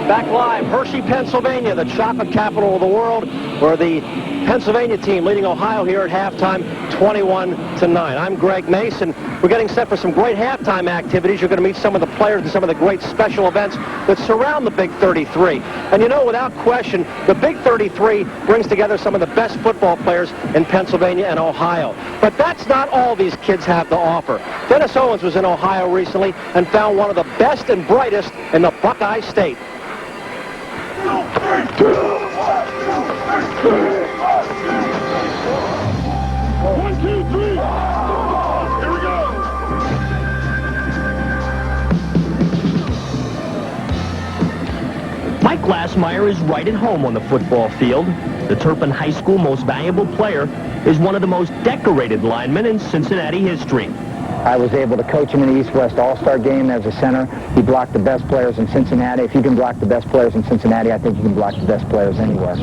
Back live, Hershey, Pennsylvania, the chocolate capital of the world, where the Pennsylvania team leading Ohio here at halftime, 21-9. I'm Greg Mason. We're getting set for some great halftime activities. You're going to meet some of the players and some of the great special events that surround the Big 33. And you know, without question, the Big 33 brings together some of the best football players in Pennsylvania and Ohio. But that's not all these kids have to offer. Dennis Owens was in Ohio recently and found one of the best and brightest in the Buckeye State.
1, 2, 3. Here we go.
Mike Glassmeyer is right at home on the football field. The Turpin High School most valuable player is one of the most decorated linemen in Cincinnati history.
I was able to coach him in the East-West All-Star game as a center. He blocked the best players in Cincinnati. If you can block the best players in Cincinnati, I think you can block the best players anywhere.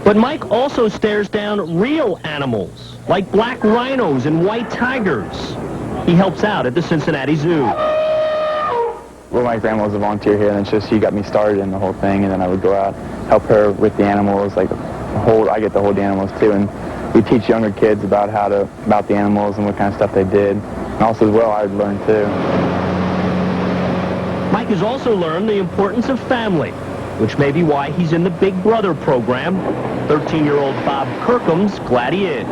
But Mike also stares down real animals, like black rhinos and white tigers. He helps out at the Cincinnati Zoo.
Well, my grandma was a volunteer here, and she got me started in the whole thing, and then I would go out, help her with the animals, I get to hold the animals too, and we teach younger kids about the animals and what kind of stuff they did. And also as well, I'd learn too.
Mike has also learned the importance of family, which may be why he's in the Big Brother program. 13-year-old Bob Kirkham's glad he is.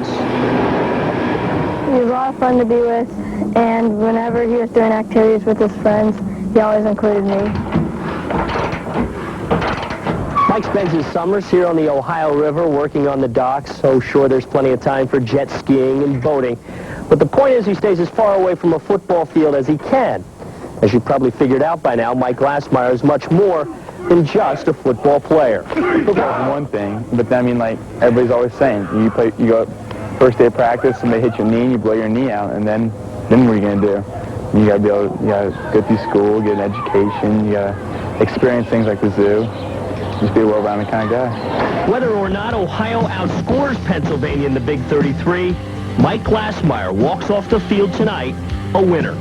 He was a lot of fun to be with, and whenever he was doing activities with his friends, he always included me.
Mike spends his summers here on the Ohio River working on the docks, so sure there's plenty of time for jet skiing and boating. But the point is he stays as far away from a football field as he can. As you probably figured out by now, Mike Glassmeyer is much more than just a football player.
Football's one thing, but I mean, like everybody's always saying, you go first day of practice, somebody hits your knee and you blow your knee out, and then what are you going to do? You got to you got to go through school, get an education, you got to experience things like the zoo. Just be a well-rounded kind of guy.
Whether or not Ohio outscores Pennsylvania in the Big 33, Mike Glassmeyer walks off the field tonight a winner.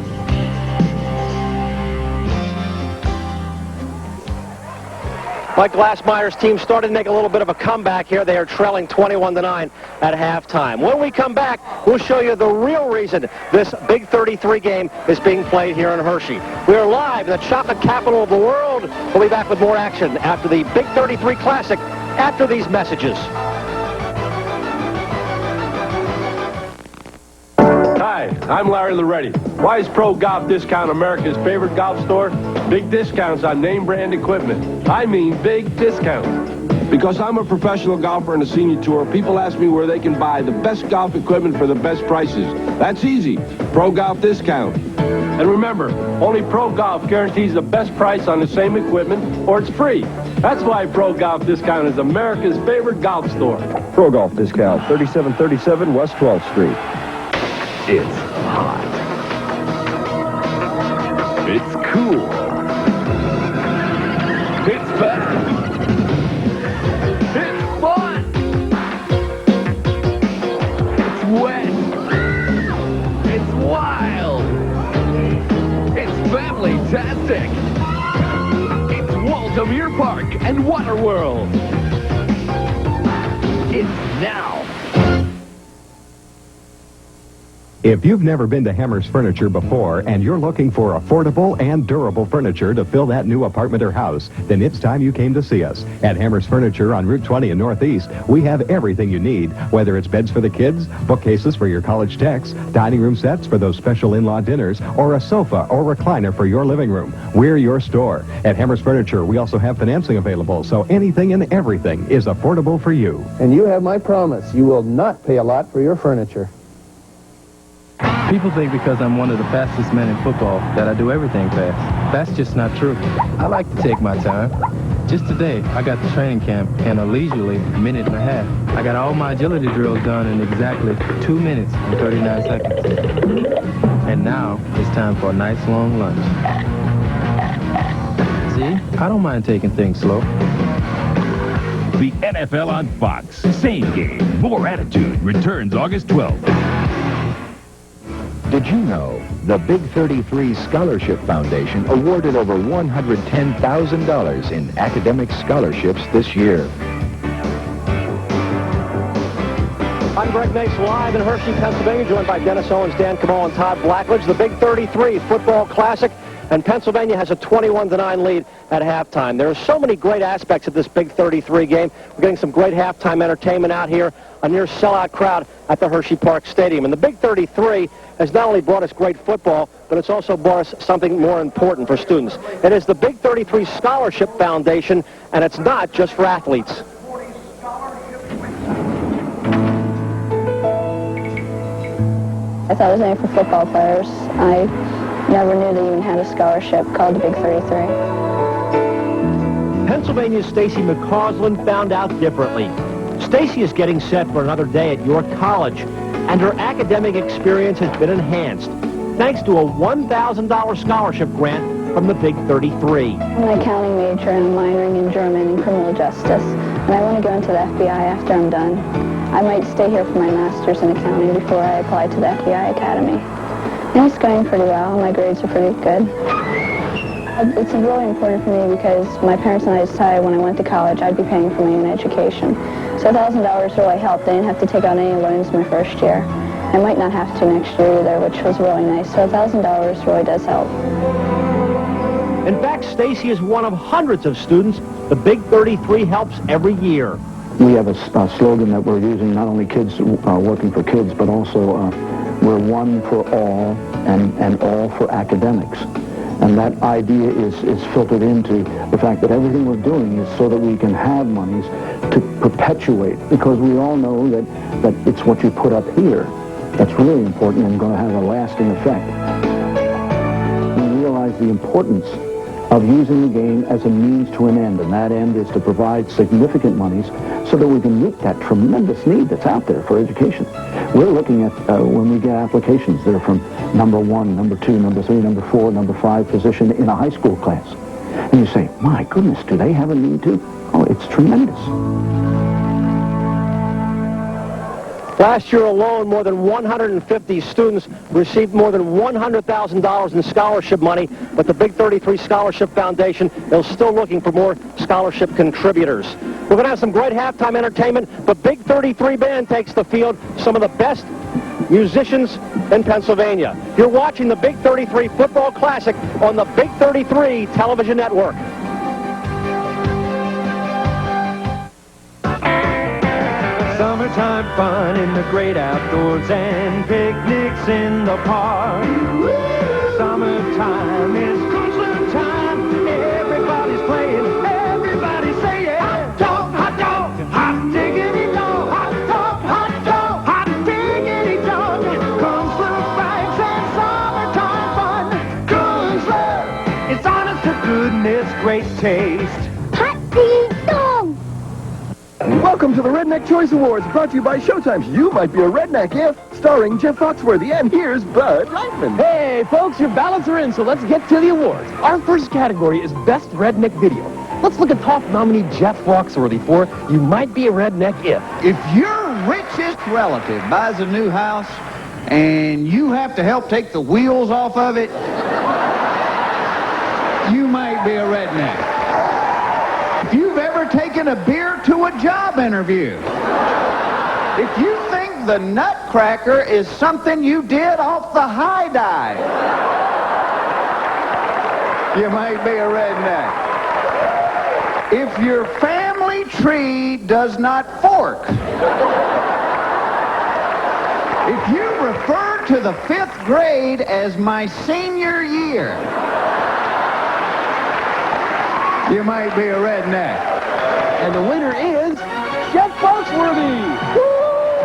Mike Glassmeyer's team started to make a little bit of a comeback here. They are trailing 21-9 at halftime. When we come back, we'll show you the real reason this Big 33 game is being played here in Hershey. We are live in the chocolate capital of the world. We'll be back with more action after the Big 33 Classic after these messages.
Hi, I'm Larry Loretti. Why is Pro Golf Discount America's favorite golf store? Big discounts on name brand equipment. I mean big discounts. Because I'm a professional golfer in a senior tour, people ask me where they can buy the best golf equipment for the best prices. That's easy. Pro Golf Discount. And remember, only Pro Golf guarantees the best price on the same equipment, or it's free. That's why Pro Golf Discount is America's favorite golf store.
Pro Golf Discount, 3737 West 12th Street.
It's hot. It's cool. It's fast. It's fun. It's wet. It's wild. It's family-tastic. It's Walter Park and Water World. It's now.
If you've never been to Hemmer's Furniture before and you're looking for affordable and durable furniture to fill that new apartment or house, then it's time you came to see us. At Hemmer's Furniture on Route 20 in Northeast, we have everything you need, whether it's beds for the kids, bookcases for your college texts, dining room sets for those special in-law dinners, or a sofa or recliner for your living room. We're your store. At Hemmer's Furniture, we also have financing available, so anything and everything is affordable for you.
And you have my promise. You will not pay a lot for your furniture.
People think because I'm one of the fastest men in football that I do everything fast. That's just not true. I like to take my time. Just today, I got to training camp in a leisurely minute and a half. I got all my agility drills done in exactly 2 minutes and 39 seconds. And now, it's time for a nice long lunch. See, I don't mind taking things slow.
The NFL on Fox. Same game, more attitude. Returns August 12th.
Did you know the Big 33 Scholarship Foundation awarded over $110,000 in academic scholarships this year?
I'm Greg Mace, live in Hershey, Pennsylvania, joined by Dennis Owens, Dan Cameau, and Todd Blackledge. The Big 33 Football Classic, and Pennsylvania has a 21-9 lead at halftime. There are so many great aspects of this Big 33 game. We're getting some great halftime entertainment out here, a near sellout crowd at the Hershey Park Stadium. And the Big 33 has not only brought us great football, but it's also brought us something more important for students. It is the Big 33 Scholarship Foundation, and it's not just for athletes.
I thought it was named for football players. I never knew they even had a scholarship called the Big 33.
Pennsylvania's Stacy McCausland found out differently. Stacy is getting set for another day at York College, and her academic experience has been enhanced thanks to a $1,000 scholarship grant from the Big 33.
I'm an accounting major and I'm minoring in German and criminal justice, and I want to go into the FBI after I'm done. I might stay here for my master's in accounting before I apply to the FBI Academy. And it's going pretty well. My grades are pretty good. It's really important for me because my parents and I decided when I went to college I'd be paying for my own education. So $1,000 really helped. I didn't have to take out any loans my first year. I might not have to next year either, which was really nice. So $1,000 really does help.
In fact, Stacy is one of hundreds of students the Big 33 helps every year.
We have a slogan that we're using, not only kids working for kids, but also we're one for all and all for academics. And that idea is filtered into the fact that everything we're doing is so that we can have monies to perpetuate, because we all know that it's what you put up here that's really important and going to have a lasting effect. We realize the importance of using the game as a means to an end, and that end is to provide significant monies so that we can meet that tremendous need that's out there for education. We're looking at, when we get applications, they're from number 1, number 2, number 3, number 4, number 5 position in a high school class. And you say, my goodness, do they have a need to? Oh, it's tremendous.
Last year alone, more than 150 students received more than $100,000 in scholarship money, but the Big 33 Scholarship Foundation is still looking for more scholarship contributors. We're going to have some great halftime entertainment. The Big 33 band takes the field, some of the best musicians in Pennsylvania. You're watching the Big 33 Football Classic on the Big 33 Television Network.
Summertime fun in the great outdoors and picnics in the park. Summertime is Kunzler time. Everybody's playing, everybody's saying hot dog, hot dog, hot diggity dog, hot dog, hot dog, hot diggity dog. Kunzler bags and summertime fun. Kunzler, it's honest to goodness, great taste.
Hot diggity dog.
Welcome to the Redneck Choice Awards, brought to you by Showtime's You Might Be a Redneck If, starring Jeff Foxworthy, and here's Bud Lightman.
Hey, folks, your ballots are in, so let's get to the awards. Our first category is Best Redneck Video. Let's look at top nominee Jeff Foxworthy for You Might Be a Redneck If.
If your richest relative buys a new house and you have to help take the wheels off of it, you might be a redneck. If you've ever taken a beer to a job interview, if you think the Nutcracker is something you did off the high dive, you might be a redneck. If your family tree does not fork, if you refer to the 5th grade as my senior year, you might be a redneck.
And the winner is Jeff Foxworthy.
Woo!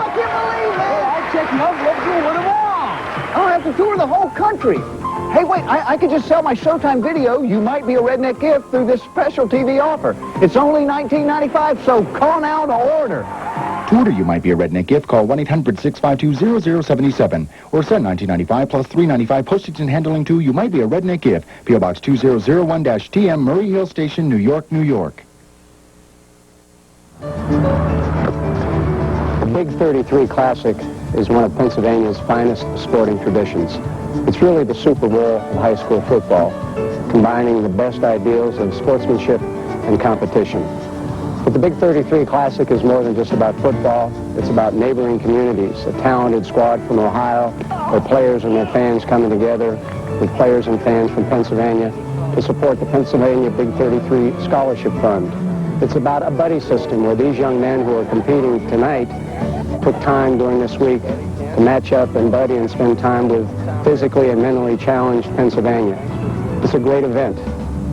I can't believe it.
Hey, I'll check him out. Let's go win them all.
I don't have to tour the whole country. Hey, wait, I could just sell my Showtime video, You Might Be a Redneck Gift, through this special TV offer. It's only $19.95, so call now to order.
To order You Might Be a Redneck Gift, call 1-800-652-0077 or send $19.95 plus $3.95 postage and handling to You Might Be a Redneck Gift, P.O. Box 2001-TM, Murray Hill Station, New York, New York.
The Big 33 Classic is one of Pennsylvania's finest sporting traditions. It's really the Super Bowl of high school football, combining the best ideals of sportsmanship and competition. But the Big 33 Classic is more than just about football. It's about neighboring communities, a talented squad from Ohio, where players and their fans coming together with players and fans from Pennsylvania to support the Pennsylvania Big 33 Scholarship Fund. It's about a buddy system where these young men who are competing tonight took time during this week to match up and buddy and spend time with physically and mentally challenged Pennsylvania. It's a great event.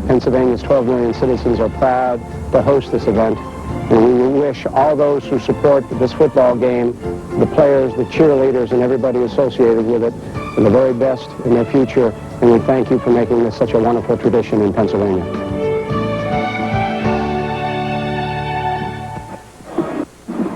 Pennsylvania's 12 million citizens are proud to host this event, and we wish all those who support this football game, the players, the cheerleaders, and everybody associated with it, the very best in their future, and we thank you for making this such a wonderful tradition in Pennsylvania.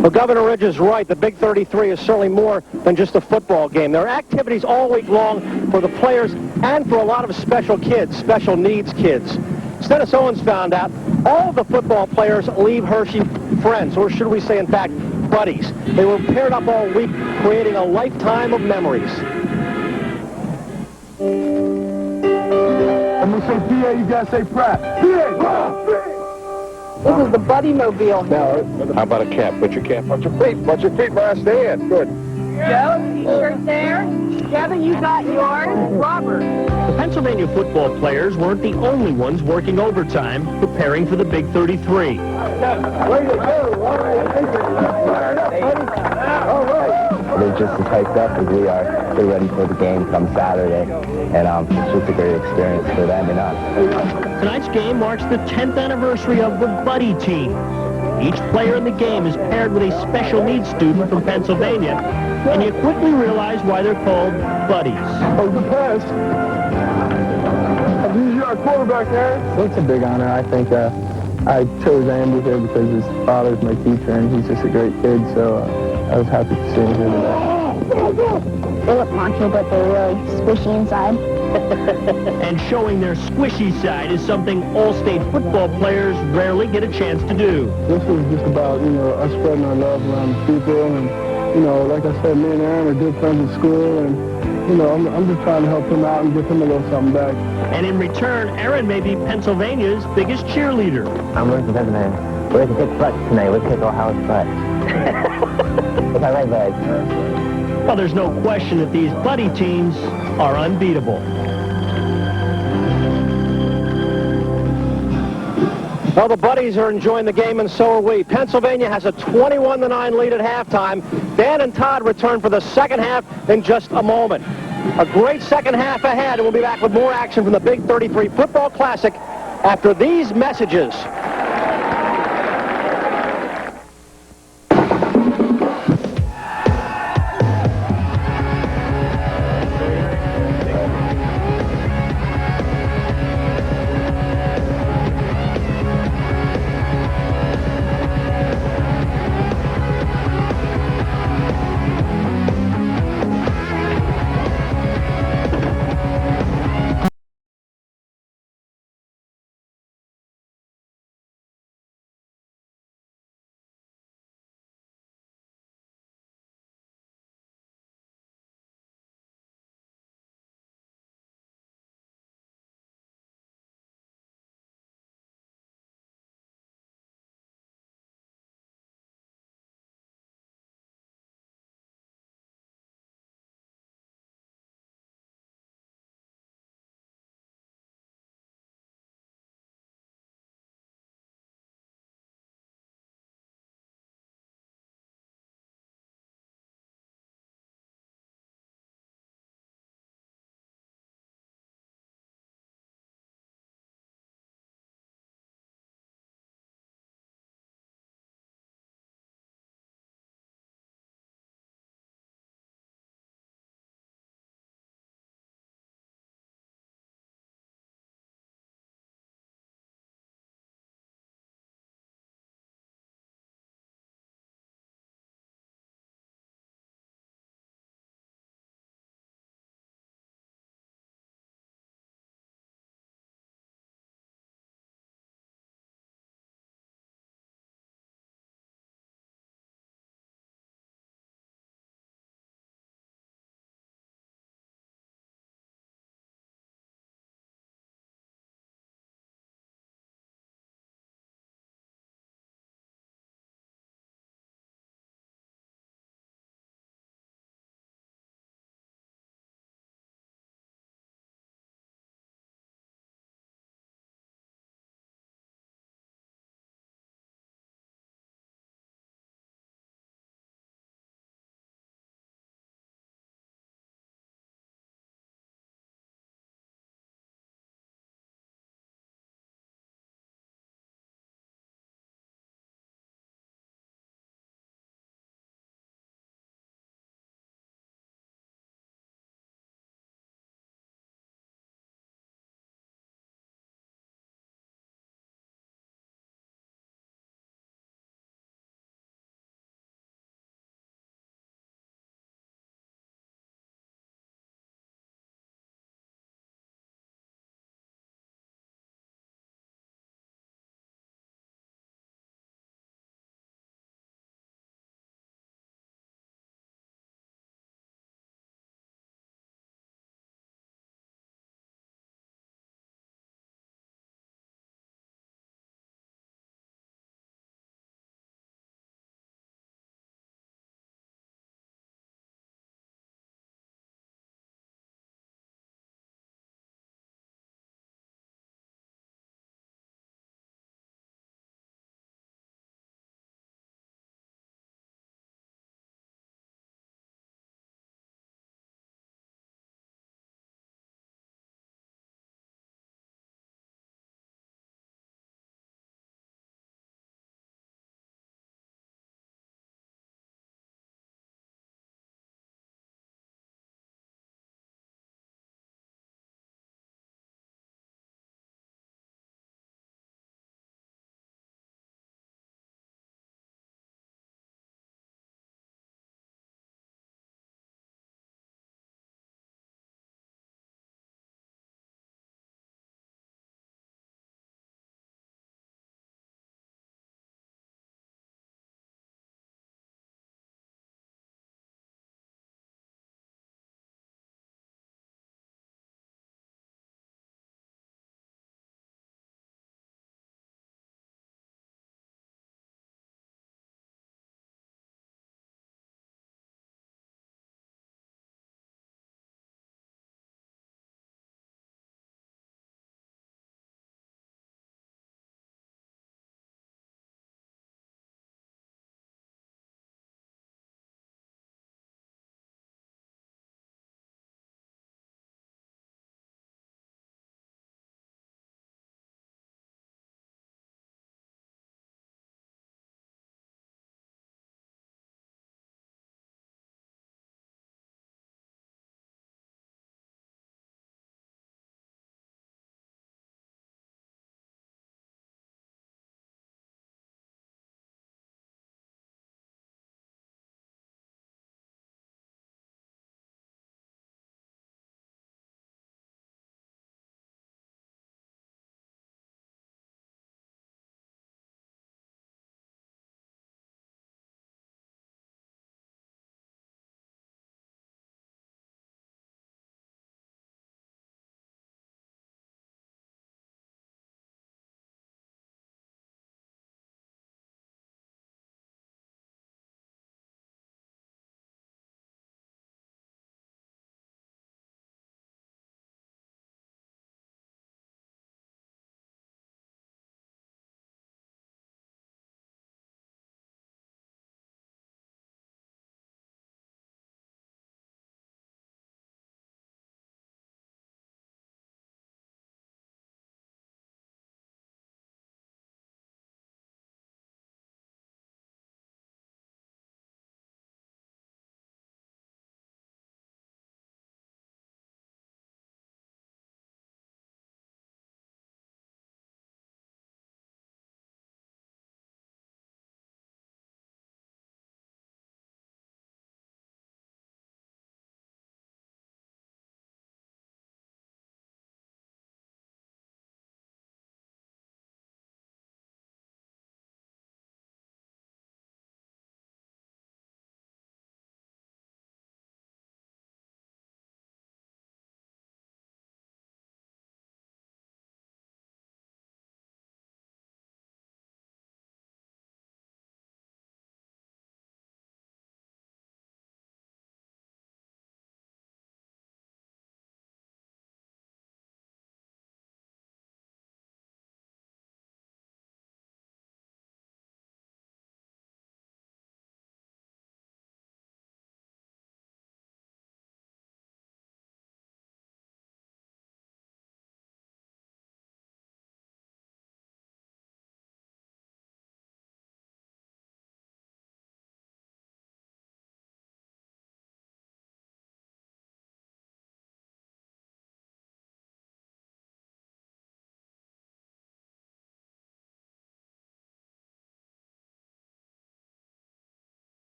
Well, Governor Ridge is right. The Big 33 is certainly more than just a football game. There are activities all week long for the players and for a lot of special kids, special needs kids. Stennis Owens found out all the football players leave Hershey friends, or should we say, in fact, buddies. They were paired up all week, creating a lifetime of memories.
I'm going to say PA, you got to say Pratt. PA!
This is the Buddy Mobile.
Now, how about a cap? Put your cap on your feet. Put your feet where I stand. Good.
Joe, t-shirt there. Kevin, you got yours. Robert.
The Pennsylvania football players weren't the only ones working overtime, preparing for the Big 33.
Way to go. All right.
They're just as hyped up as we are. They're ready for the game come Saturday, and it's just a great experience for them and us.
Tonight's game marks the 10th anniversary of the Buddy Team. Each player in the game is paired with a special needs student from Pennsylvania, and you quickly realize why they're called buddies.
Oh, good pass. This is your quarterback, Aaron.
Well, it's a big honor. I think I chose Andy here because his father's my teacher, and he's just a great kid, so I was happy to see him here today.
They look macho, but they're really squishy inside.
And showing their squishy side is something all-state football players rarely get a chance to do.
This is just about, us spreading our love around the people, and, like I said, me and Aaron are good friends at school, and, I'm just trying to help him out and give him a little something back.
And in return, Aaron may be Pennsylvania's biggest cheerleader.
I'm working with man. We're going to kick butt tonight. We'll kick Ohio's butt. With my right leg.
Well, there's no question that these buddy teams are unbeatable.
Well, the buddies are enjoying the game, and so are we. Pennsylvania has a 21-9 lead at halftime. Dan and Todd return for the second half in just a moment. A great second half ahead, and we'll be back with more action from the Big 33 Football Classic after these messages.